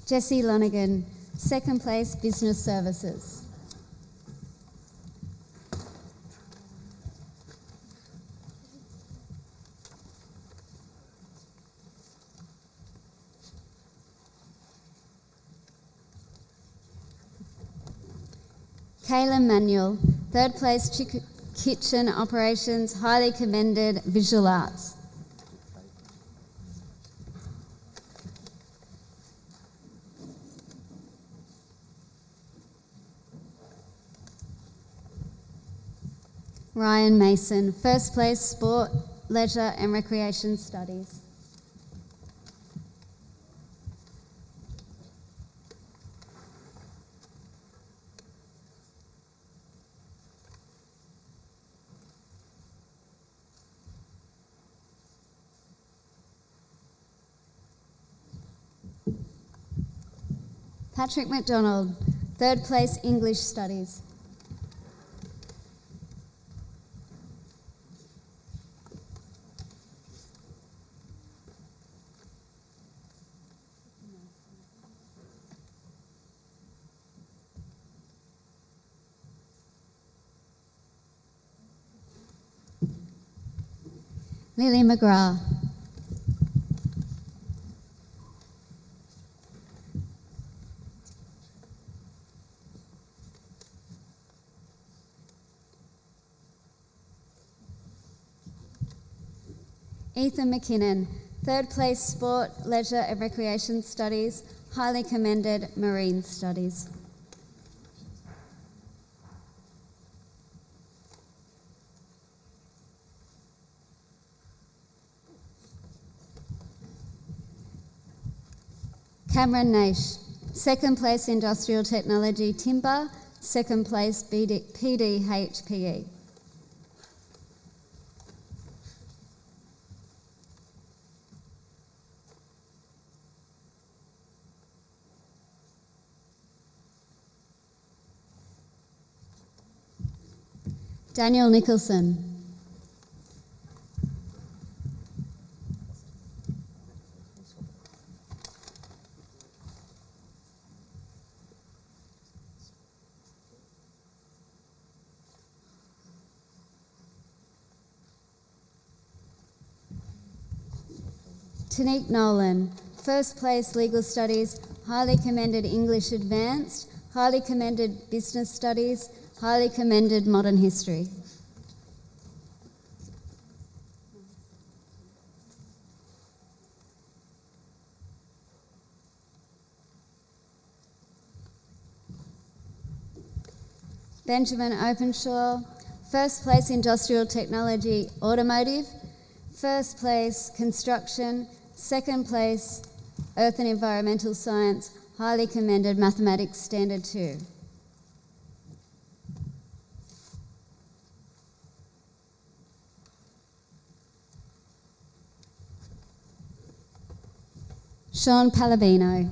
Jessie Lonergan. Second place, Business Services. Kayla Manuel, third place, Kitchen Operations, highly commended, Visual Arts. Ryan Mason, first place, Sport, Leisure and Recreation Studies. Patrick McDonald, third place, English Studies. Lily McGrath. Ethan McKinnon, third place, Sport, Leisure and Recreation Studies, highly commended, Marine Studies. Cameron Naish, second place, Industrial Technology, Timber, second place, PDHPE. Daniel Nicholson. Tanique Nolan, first place, Legal Studies, highly commended, English Advanced, highly commended, Business Studies, highly commended, Modern History. Benjamin Openshaw, first place, Industrial Technology, Automotive, first place, Construction, second place, Earth and Environmental Science, highly commended Mathematics Standard 2. Sean Pallavino,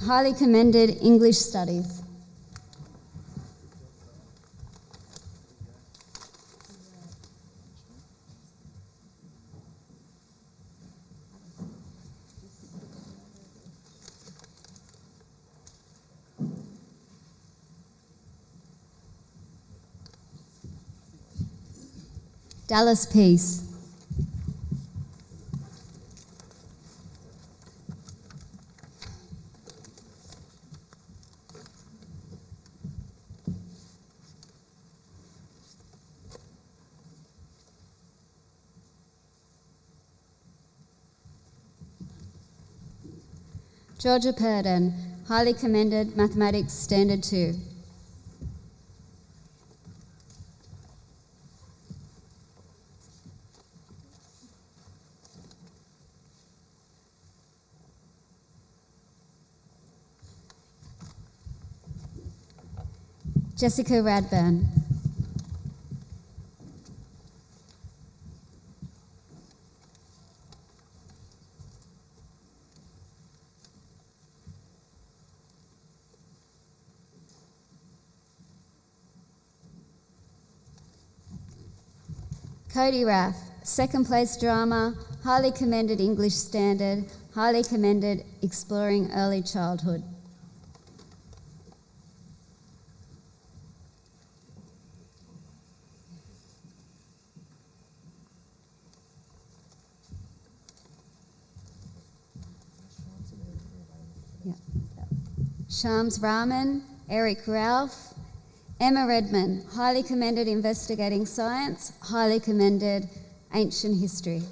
highly commended English Studies. Dallas Peace. Georgia Purden, highly commended Mathematics Standard 2. Jessica Radburn. Cody Raff, second place drama, highly commended English Standard, highly commended Exploring Early Childhood. Shams Rahman, Eric Ralph, Emma Redman, highly commended Investigating Science, highly commended Ancient History.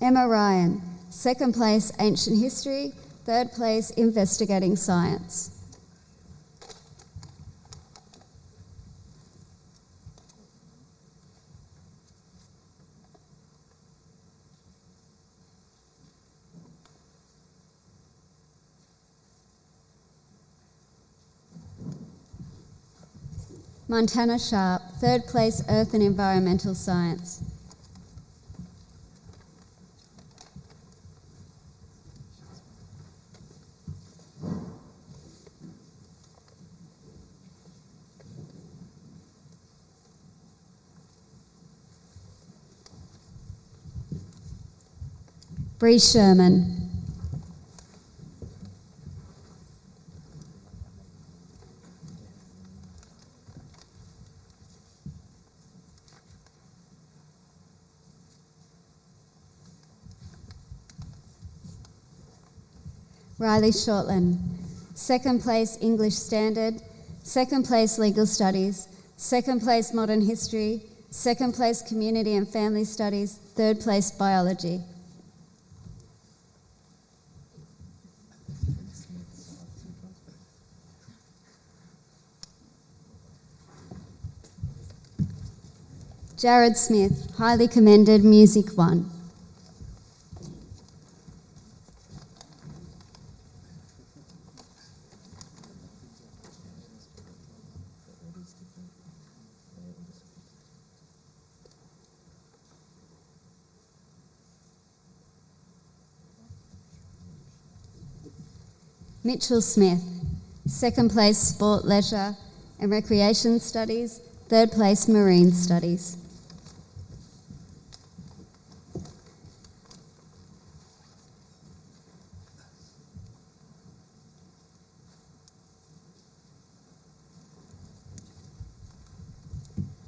Emma Ryan, second place Ancient History, third place Investigating Science. Montana Sharp, third place Earth and Environmental Science. Bree Sherman. Riley Shortland, second place English Standard, second place Legal Studies, second place Modern History, second place Community and Family Studies, third place Biology. Jared Smith, highly commended Music 1. Mitchell Smith, second place Sport, Leisure and Recreation Studies, third place Marine Studies.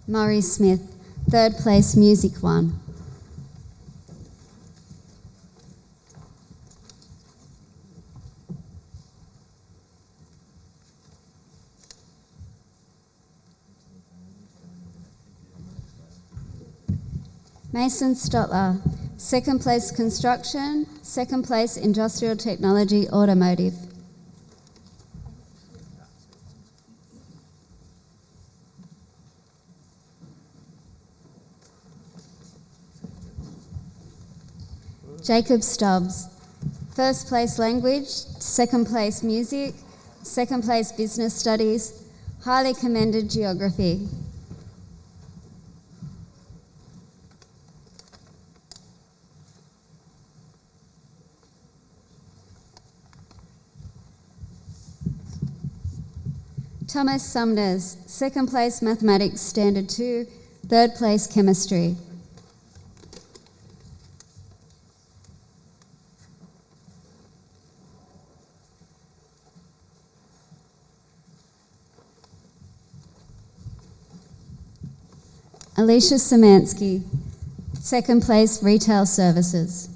Murray Smith, third place Music 1. Mason Stotler, second place Construction, second place Industrial Technology Automotive. Jacob Stubbs. First place language, second place music, second place business studies, highly commended geography. Thomas Sumners, second place mathematics standard 2, third place chemistry. Alicia Szymanski, second place retail services.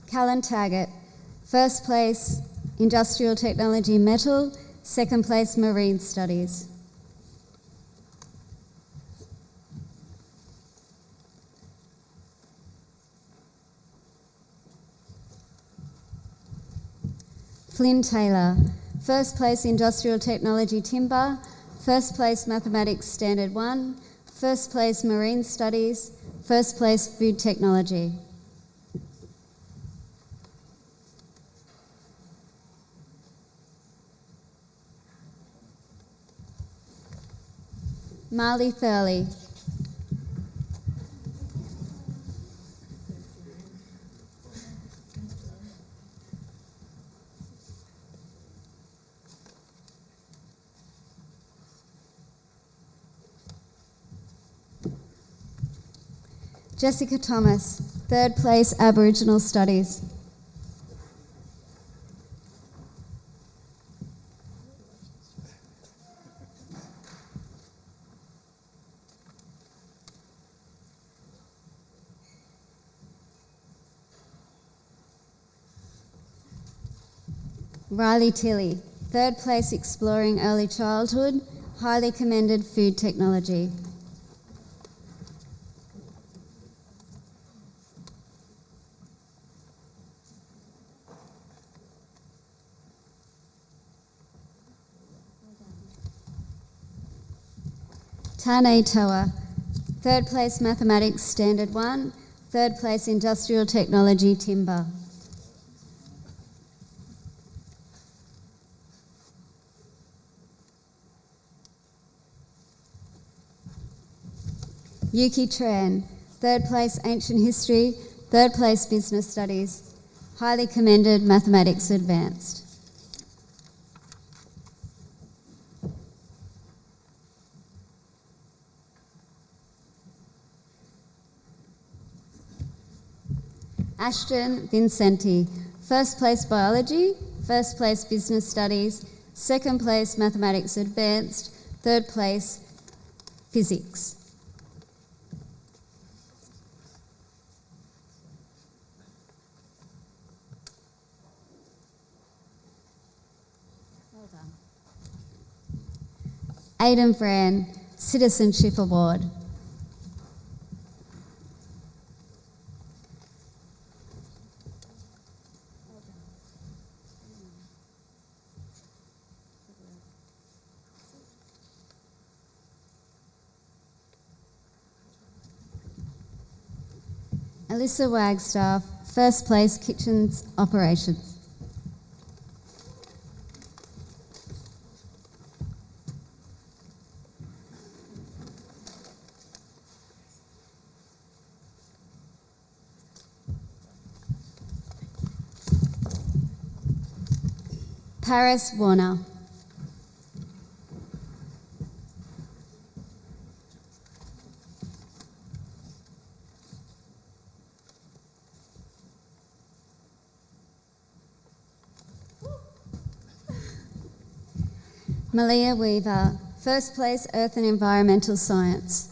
Callan Taggart, first place industrial technology metal, second place marine studies. Flynn Taylor, first place industrial technology timber, first place mathematics standard 1, first place marine studies, first place food technology. Marley Thurley. Jessica Thomas, third place Aboriginal Studies. Riley Tilley, third place Exploring Early Childhood, highly commended Food Technology. Tane Toa, third place Mathematics Standard 1, third place Industrial Technology Timber. Yuki Tran, third place Ancient History, third place Business Studies, highly commended Mathematics Advanced. Ashton Vincenti, first place Biology, first place Business Studies, second place Mathematics Advanced, third place Physics. Well done. Aidan Fran, Citizenship Award. Alyssa Wagstaff, first place Kitchens Operations. Paris Warner. Malia Weaver, first place Earth and Environmental Science.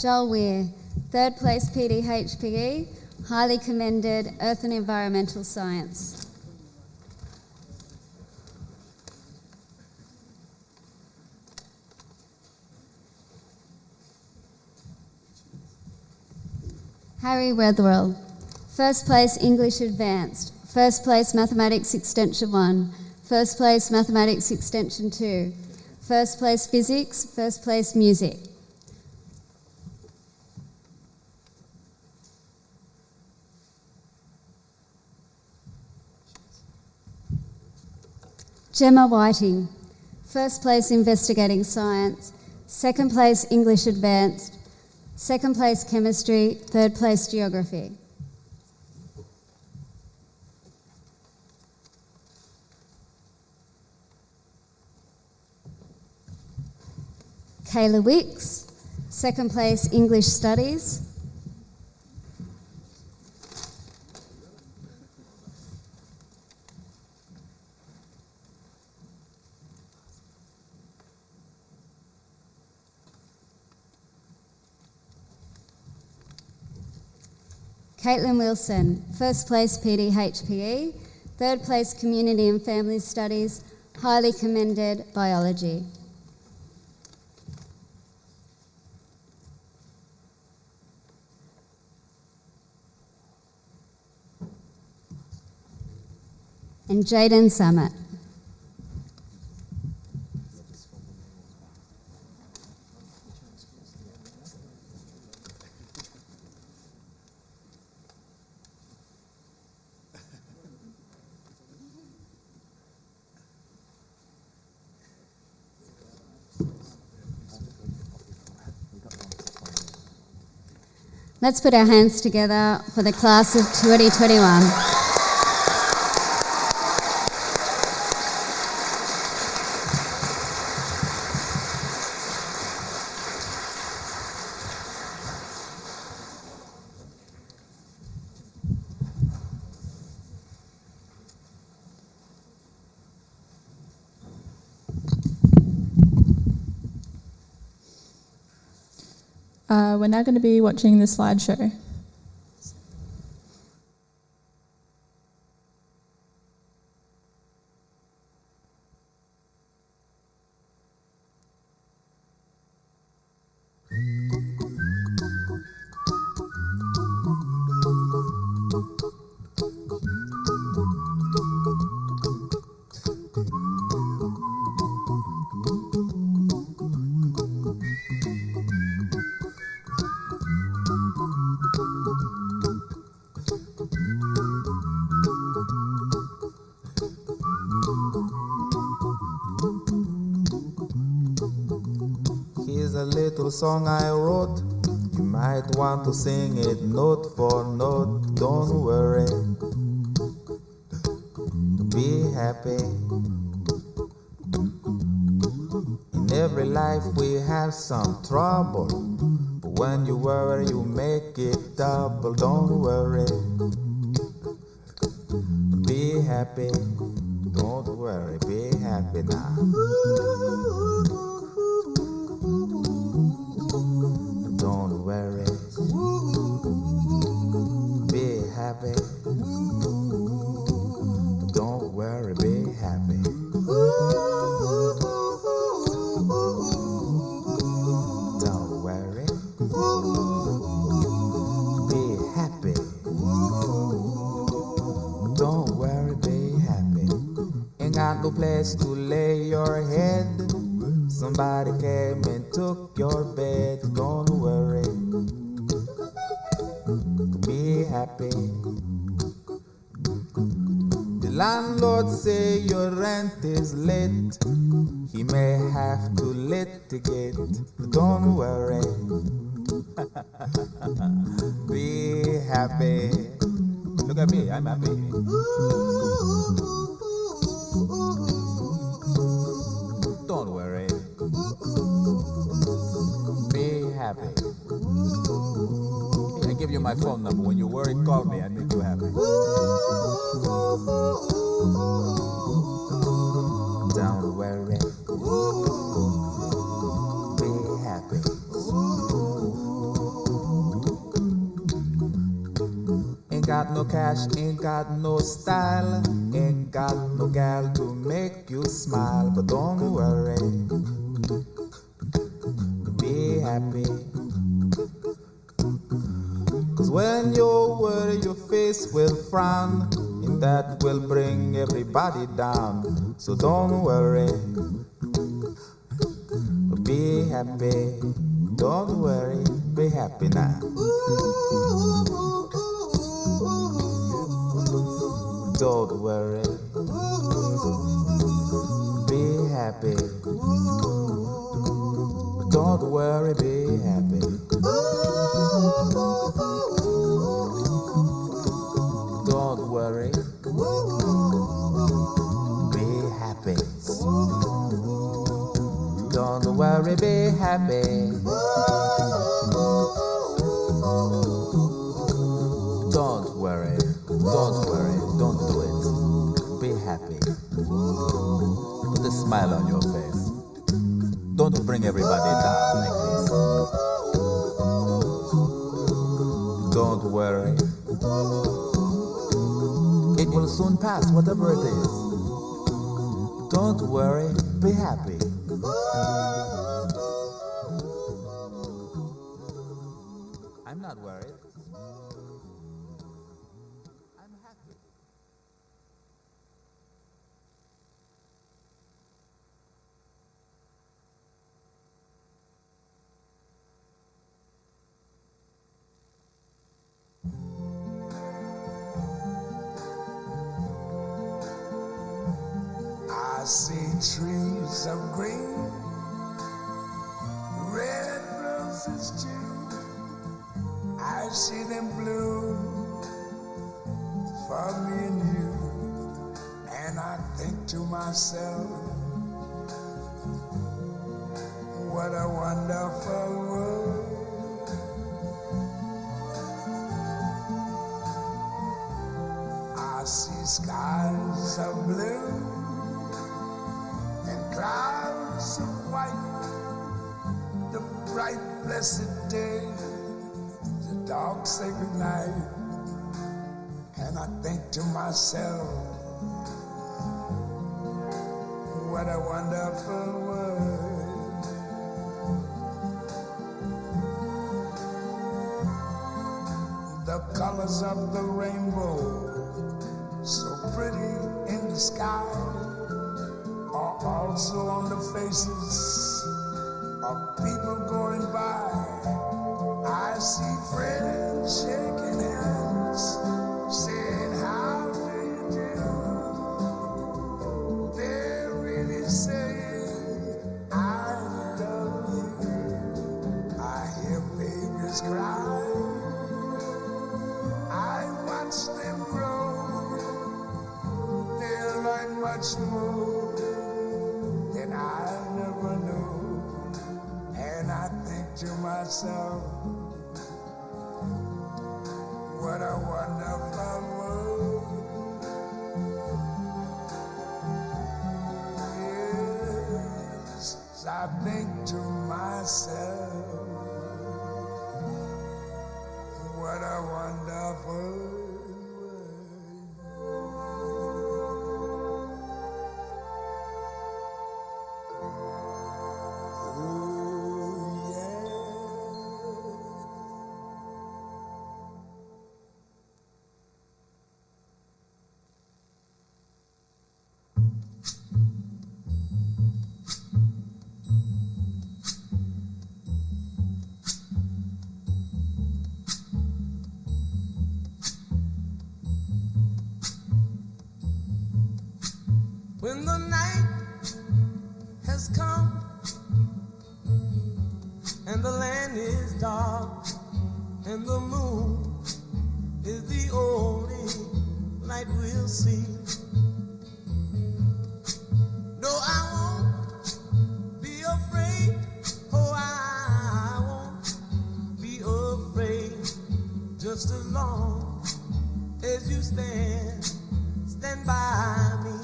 Joel Weir, Third place PDHPE, highly commended Earth and Environmental Science. Harry Weatherall, first place English Advanced, first place Mathematics Extension 1, first place Mathematics Extension 2, first place Physics, first place Music. Gemma Whiting, first place Investigating Science, second place English Advanced, second place Chemistry, third place Geography. Kayla Wicks, second place English Studies. Caitlin Wilson, first place PDHPE, third place Community and Family Studies, highly commended Biology. And Jaden Samet. Let's put our hands together for the class of 2021. We're now going to be watching the slideshow. Here's a little song I wrote. You might want to sing it note for note. Don't worry, be happy. In every life we have some trouble, but when you worry you make it double. Don't worry, be happy. Don't worry, be happy now. Don't worry, be happy. Don't worry, be happy. Don't worry, be happy. Don't worry, be happy. Ain't got no place to lay your head. Somebody came and took your bed. Don't worry, be happy. The landlord say your rent is late. He may have to litigate. Don't worry, be happy. Look at me, I'm happy. Don't worry, be happy. Hey, I give you my phone number. When you worry, call me. I make you happy. Don't worry, be happy. got no cash, ain't got no style, ain't got no gal to make you smile. But don't worry, be happy. 'Cause when you worry, your face will frown, and that will bring everybody down. So don't worry, be happy. Don't worry, be happy now. Don't worry, be happy. Don't worry, be happy. Don't worry, be happy. Don't worry, be happy. Don't worry, don't do it. Be happy. Put a smile on your face. Don't bring everybody down like this. Don't worry. It will soon pass, whatever it is. Don't worry, be happy. I'm not worried. I'm happy. I see trees of green, red roses too. I see them bloom for me and you. And I think to myself, what a wonderful world. I see skies of blue and clouds of white, the bright blessed day, the dark sacred night. And I think to myself, what a wonderful world. The colors of the rainbow, so pretty in the sky, are also on the faces of people going by. I see friends shaking hands, saying, how do you do? They're really saying, I love you. I hear babies cry, I watch them grow. They'll learn much more than I never knew. And I think to myself, what a wonderful world. Yes, I think to myself, what a wonderful When the night has come and the land is dark and the moon is the only light we'll see. No, I won't be afraid. Oh, I won't be afraid. Just as long as you stand by me.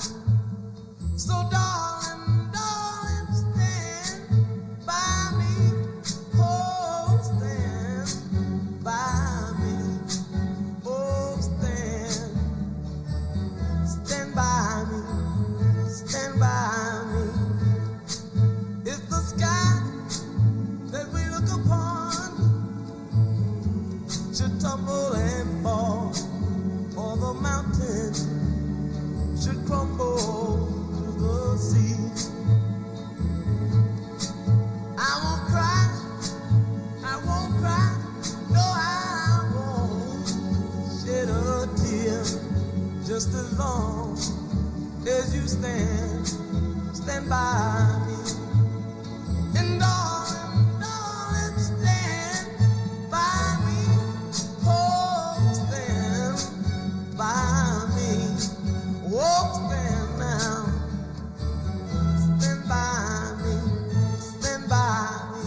So darling, darling, stand by me. Oh, stand by me. Oh, stand. should crumble to the sea. I won't cry, no I won't shed a tear, just as long as you stand by me. And darling, stand by me, oh, stand by me, oh, stand now, stand by me, stand by me.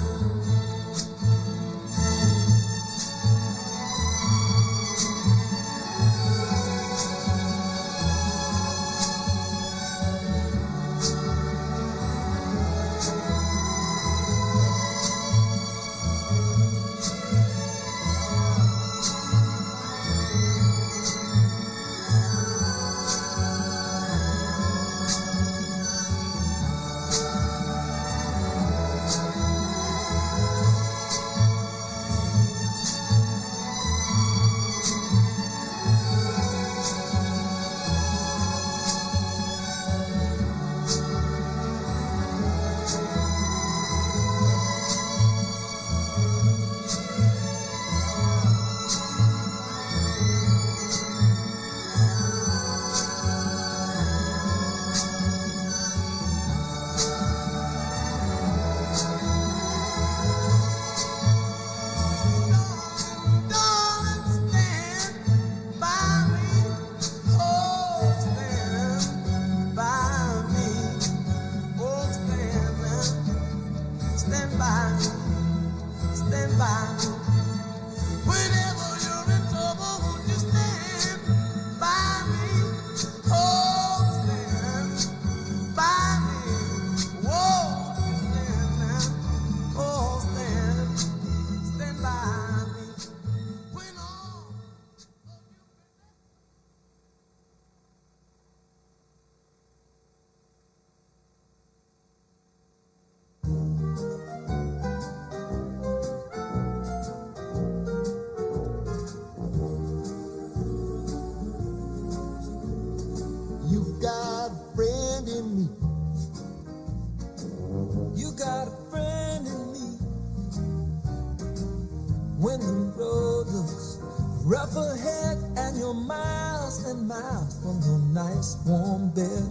When the road looks rough ahead and you're miles and miles from your nice warm bed,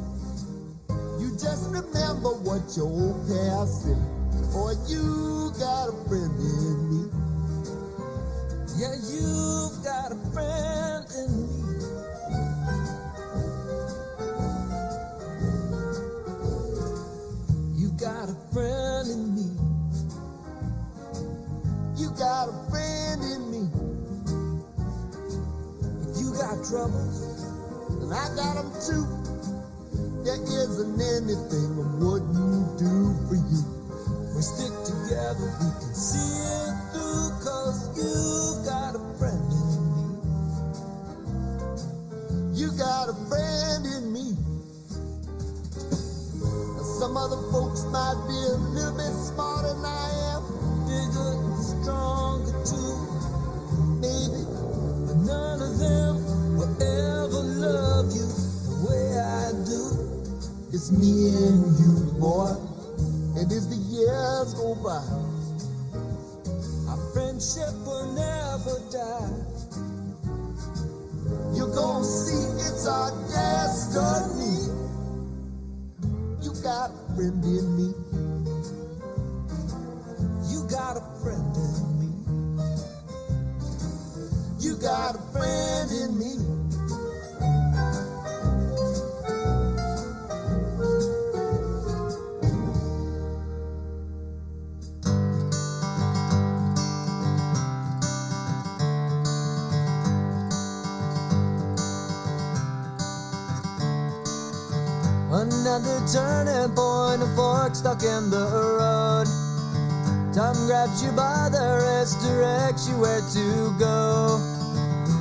you just remember what your old past said, or you got a friend in me. Yeah, you've got a friend in me. You got a friend in me. You got a friend in me. If you got troubles, and I got them too, there isn't anything I wouldn't do for you. We stick together, we can see it through, 'cause you've got a friend in me. You got a friend in me. Now, some other folks might be a little bit smarter than I am, bigger and stronger too, maybe, but none of them will ever love you the way I do. It's me and you, boy, and as the years go by, our friendship will never die. You're gonna see it's our destiny. You got a friend in me. You got a friend in me. You got a friend in me. Another turning point, a fork stuck in the road. Time grabs you by the wrist, directs you where to go.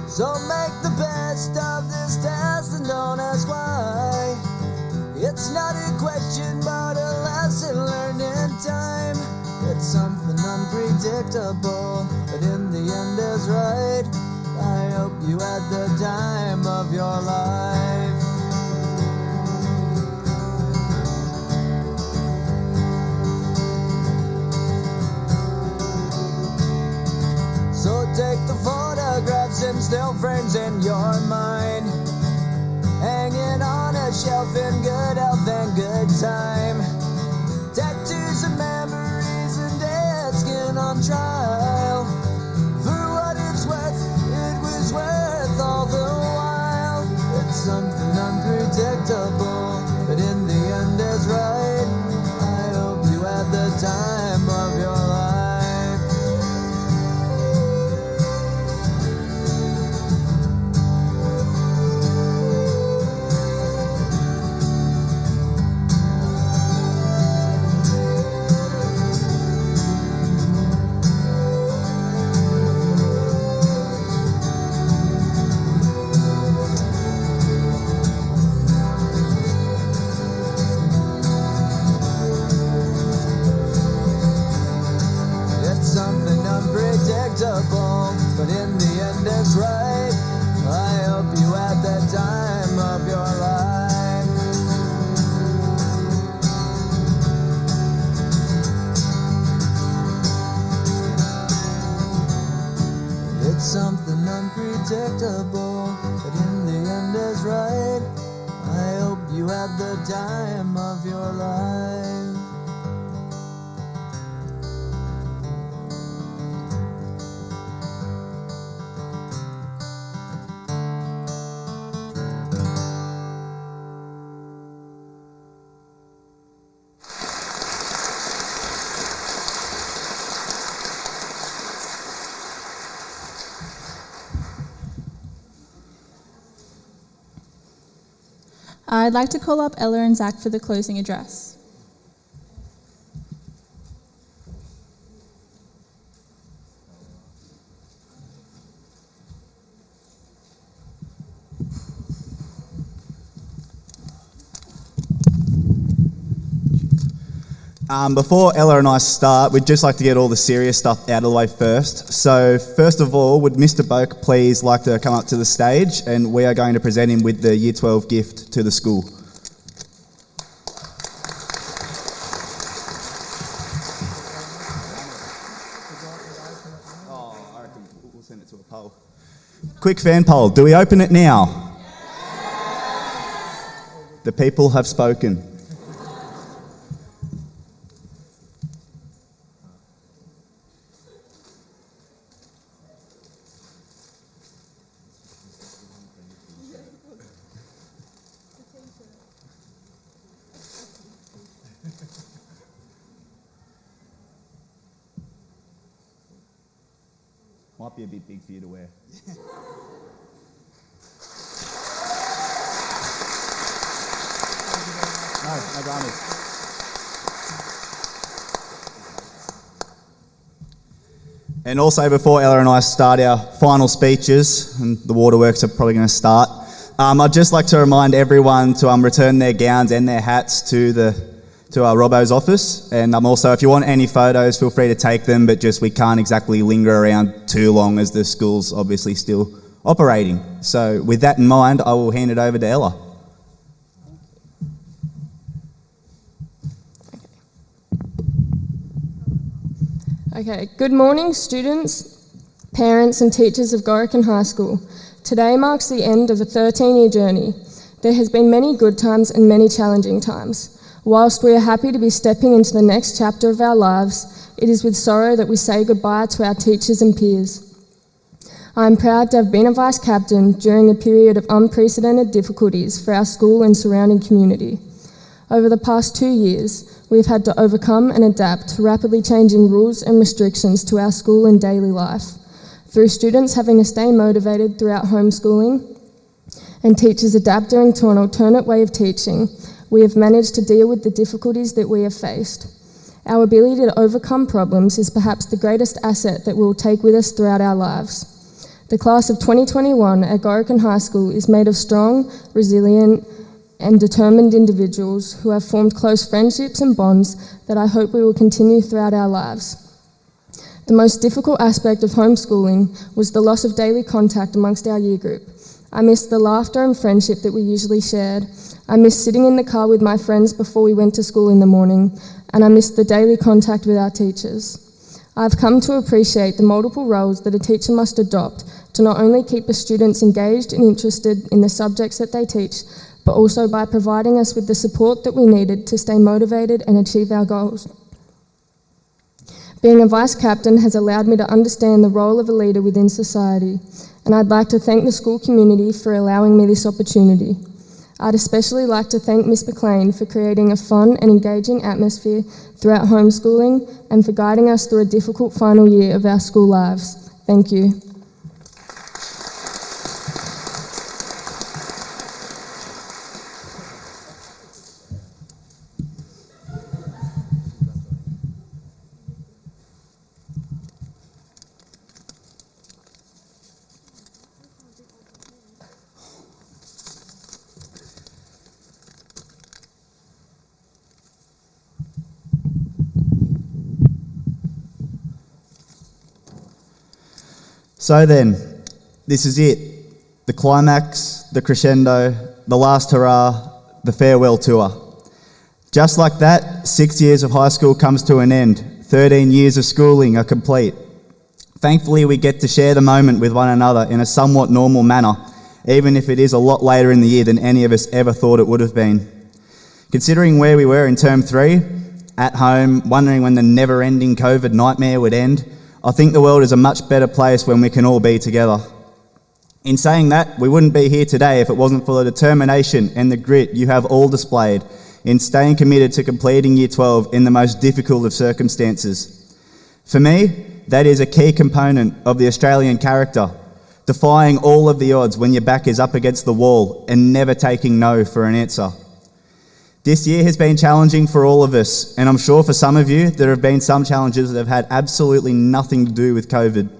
So make the best of this test and don't ask why. It's not a question but a lesson learned in time. It's something unpredictable, but in the end is right. I hope you had the time of your life. time of your life. I'd like to call up Ella and Zach for the closing address. Before Ella and I start, we'd just like to get all the serious stuff out of the way first. So first of all, would Mr. Boak please like to come up to the stage, and we are going to present him with the Year 12 gift to the school. Oh, I reckon we'll send it to a poll. Quick fan poll, do we open it now? The people have spoken. Might be a bit big for you to wear. No dramas. And also, before Ella and I start our final speeches, and the waterworks are probably going to start, I'd just like to remind everyone to return their gowns and their hats to our Robbo's office. And also, if you want any photos, feel free to take them, but just we can't exactly linger around too long as the school's obviously still operating. So with that in mind, I will hand it over to Ella. Okay, good morning students, parents and teachers of Gorokan High School. Today marks the end of a 13-year journey. There has been many good times and many challenging times. Whilst we are happy to be stepping into the next chapter of our lives, it is with sorrow that we say goodbye to our teachers and peers. I am proud to have been a vice captain during a period of unprecedented difficulties for our school and surrounding community. Over the past 2 years, we have had to overcome and adapt to rapidly changing rules and restrictions to our school and daily life. Through students having to stay motivated throughout homeschooling and teachers adapting to an alternate way of teaching, we have managed to deal with the difficulties that we have faced. Our ability to overcome problems is perhaps the greatest asset that we will take with us throughout our lives. The class of 2021 at Gorokan High School is made of strong, resilient, and determined individuals who have formed close friendships and bonds that I hope we will continue throughout our lives. The most difficult aspect of homeschooling was the loss of daily contact amongst our year group. I missed the laughter and friendship that we usually shared. I missed sitting in the car with my friends before we went to school in the morning, and I missed the daily contact with our teachers. I've come to appreciate the multiple roles that a teacher must adopt to not only keep the students engaged and interested in the subjects that they teach, but also by providing us with the support that we needed to stay motivated and achieve our goals. Being a vice captain has allowed me to understand the role of a leader within society, and I'd like to thank the school community for allowing me this opportunity. I'd especially like to thank Ms. McLean for creating a fun and engaging atmosphere throughout homeschooling and for guiding us through a difficult final year of our school lives. Thank you. So then, this is it. The climax, the crescendo, the last hurrah, the farewell tour. Just like that, 6 years of high school comes to an end. 13 years of schooling are complete. Thankfully, we get to share the moment with one another in a somewhat normal manner, even if it is a lot later in the year than any of us ever thought it would have been. Considering where we were in term 3, at home, wondering when the never-ending COVID nightmare would end, I think the world is a much better place when we can all be together. In saying that, we wouldn't be here today if it wasn't for the determination and the grit you have all displayed in staying committed to completing Year 12 in the most difficult of circumstances. For me, that is a key component of the Australian character, defying all of the odds when your back is up against the wall and never taking no for an answer. This year has been challenging for all of us, and I'm sure for some of you there have been some challenges that have had absolutely nothing to do with COVID.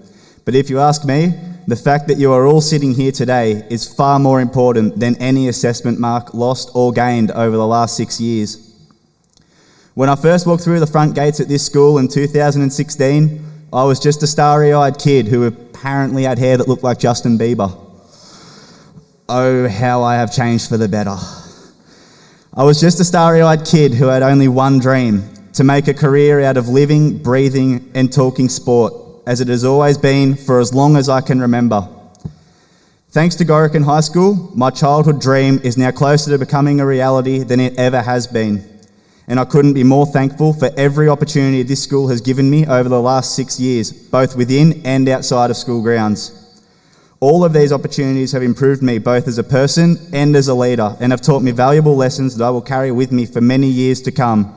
But if you ask me, the fact that you are all sitting here today is far more important than any assessment mark lost or gained over the last 6 years. When I first walked through the front gates at this school in 2016, I was just a starry-eyed kid who apparently had hair that looked like Justin Bieber. Oh, how I have changed for the better. I was just a starry-eyed kid who had only one dream: to make a career out of living, breathing and talking sport, as it has always been for as long as I can remember. Thanks to Gorokan High School, my childhood dream is now closer to becoming a reality than it ever has been. And I couldn't be more thankful for every opportunity this school has given me over the last 6 years, both within and outside of school grounds. All of these opportunities have improved me both as a person and as a leader, and have taught me valuable lessons that I will carry with me for many years to come.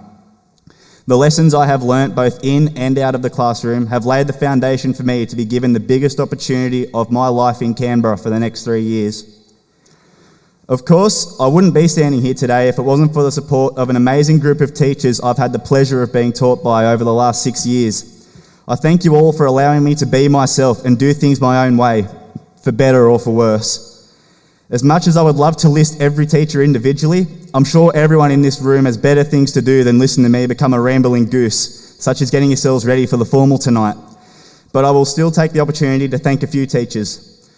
The lessons I have learnt both in and out of the classroom have laid the foundation for me to be given the biggest opportunity of my life in Canberra for the next 3 years. Of course, I wouldn't be standing here today if it wasn't for the support of an amazing group of teachers I've had the pleasure of being taught by over the last 6 years. I thank you all for allowing me to be myself and do things my own way, for better or for worse. As much as I would love to list every teacher individually, I'm sure everyone in this room has better things to do than listen to me become a rambling goose, such as getting yourselves ready for the formal tonight. But I will still take the opportunity to thank a few teachers.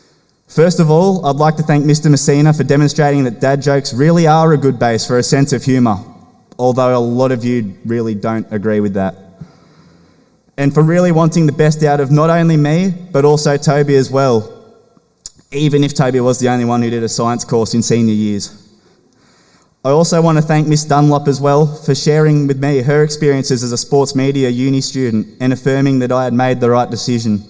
First of all, I'd like to thank Mr. Messina for demonstrating that dad jokes really are a good base for a sense of humour, although a lot of you really don't agree with that. And for really wanting the best out of not only me, but also Toby as well, even if Toby was the only one who did a science course in senior years. I also want to thank Miss Dunlop as well for sharing with me her experiences as a sports media uni student and affirming that I had made the right decision.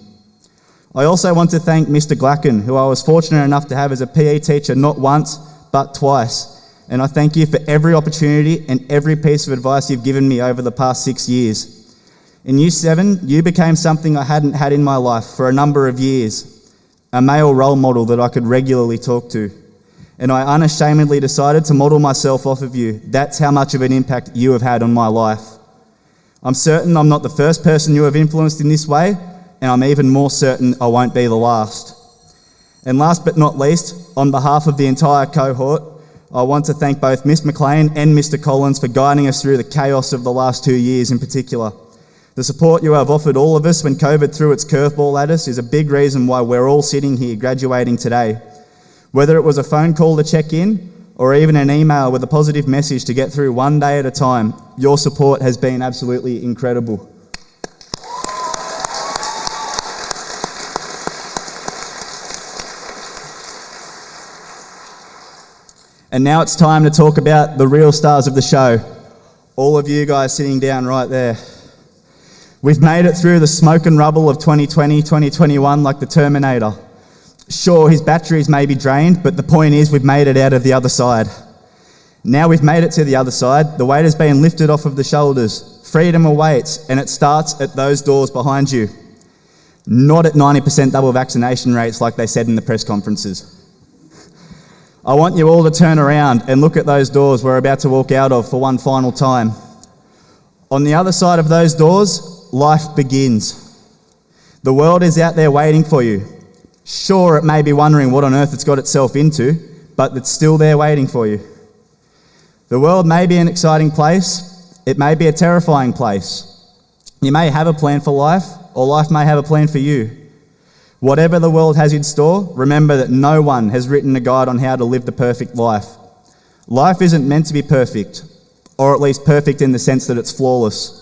I also want to thank Mr. Glacken, who I was fortunate enough to have as a PE teacher not once, but twice. And I thank you for every opportunity and every piece of advice you've given me over the past 6 years. In Year 7, you became something I hadn't had in my life for a number of years, a male role model that I could regularly talk to. And I unashamedly decided to model myself off of you. That's how much of an impact you have had on my life. I'm certain I'm not the first person you have influenced in this way, and I'm even more certain I won't be the last. And last but not least, on behalf of the entire cohort, I want to thank both Miss McLean and Mr. Collins for guiding us through the chaos of the last 2 years in particular. The support you have offered all of us when COVID threw its curveball at us is a big reason why we're all sitting here graduating today. Whether it was a phone call to check in, or even an email with a positive message to get through one day at a time, your support has been absolutely incredible. And now it's time to talk about the real stars of the show. All of you guys sitting down right there. We've made it through the smoke and rubble of 2020, 2021 like the Terminator. Sure, his batteries may be drained, but the point is we've made it out of the other side. Now we've made it to the other side, the weight has been lifted off of the shoulders. Freedom awaits, and it starts at those doors behind you. Not at 90% double vaccination rates like they said in the press conferences. I want you all to turn around and look at those doors we're about to walk out of for one final time. On the other side of those doors, life begins. The world is out there waiting for you. Sure, it may be wondering what on earth it's got itself into, but it's still there waiting for you. The world may be an exciting place. It may be a terrifying place. You may have a plan for life, or life may have a plan for you. Whatever the world has in store, remember that no one has written a guide on how to live the perfect life. Life isn't meant to be perfect, or at least perfect in the sense that it's flawless.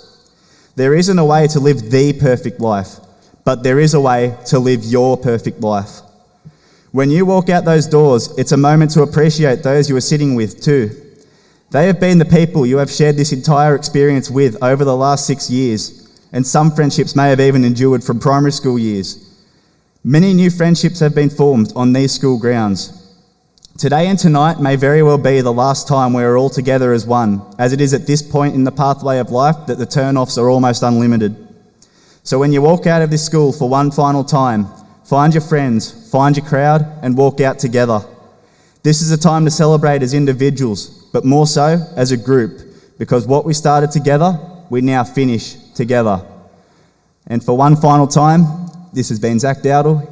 There isn't a way to live the perfect life, but there is a way to live your perfect life. When you walk out those doors, it's a moment to appreciate those you are sitting with too. They have been the people you have shared this entire experience with over the last 6 years, and some friendships may have even endured from primary school years. Many new friendships have been formed on these school grounds. Today and tonight may very well be the last time we are all together as one, as it is at this point in the pathway of life that the turn-offs are almost unlimited. So when you walk out of this school for one final time, find your friends, find your crowd, and walk out together. This is a time to celebrate as individuals, but more so as a group, because what we started together, we now finish together. And for one final time, this has been Zach Dowdle,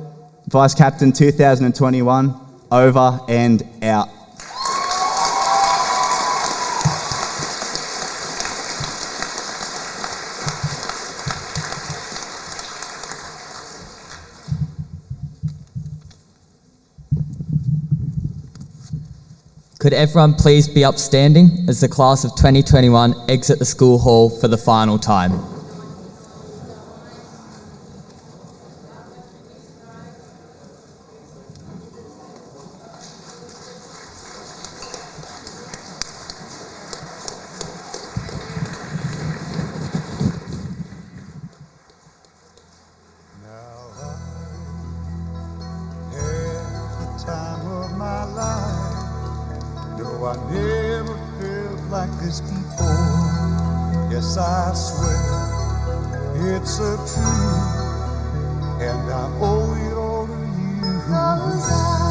Vice Captain 2021, over and out. Could everyone please be upstanding as the class of 2021 exit the school hall for the final time? I never felt like this before. Yes, I swear it's a truth, and I owe it all to you. 'Cause I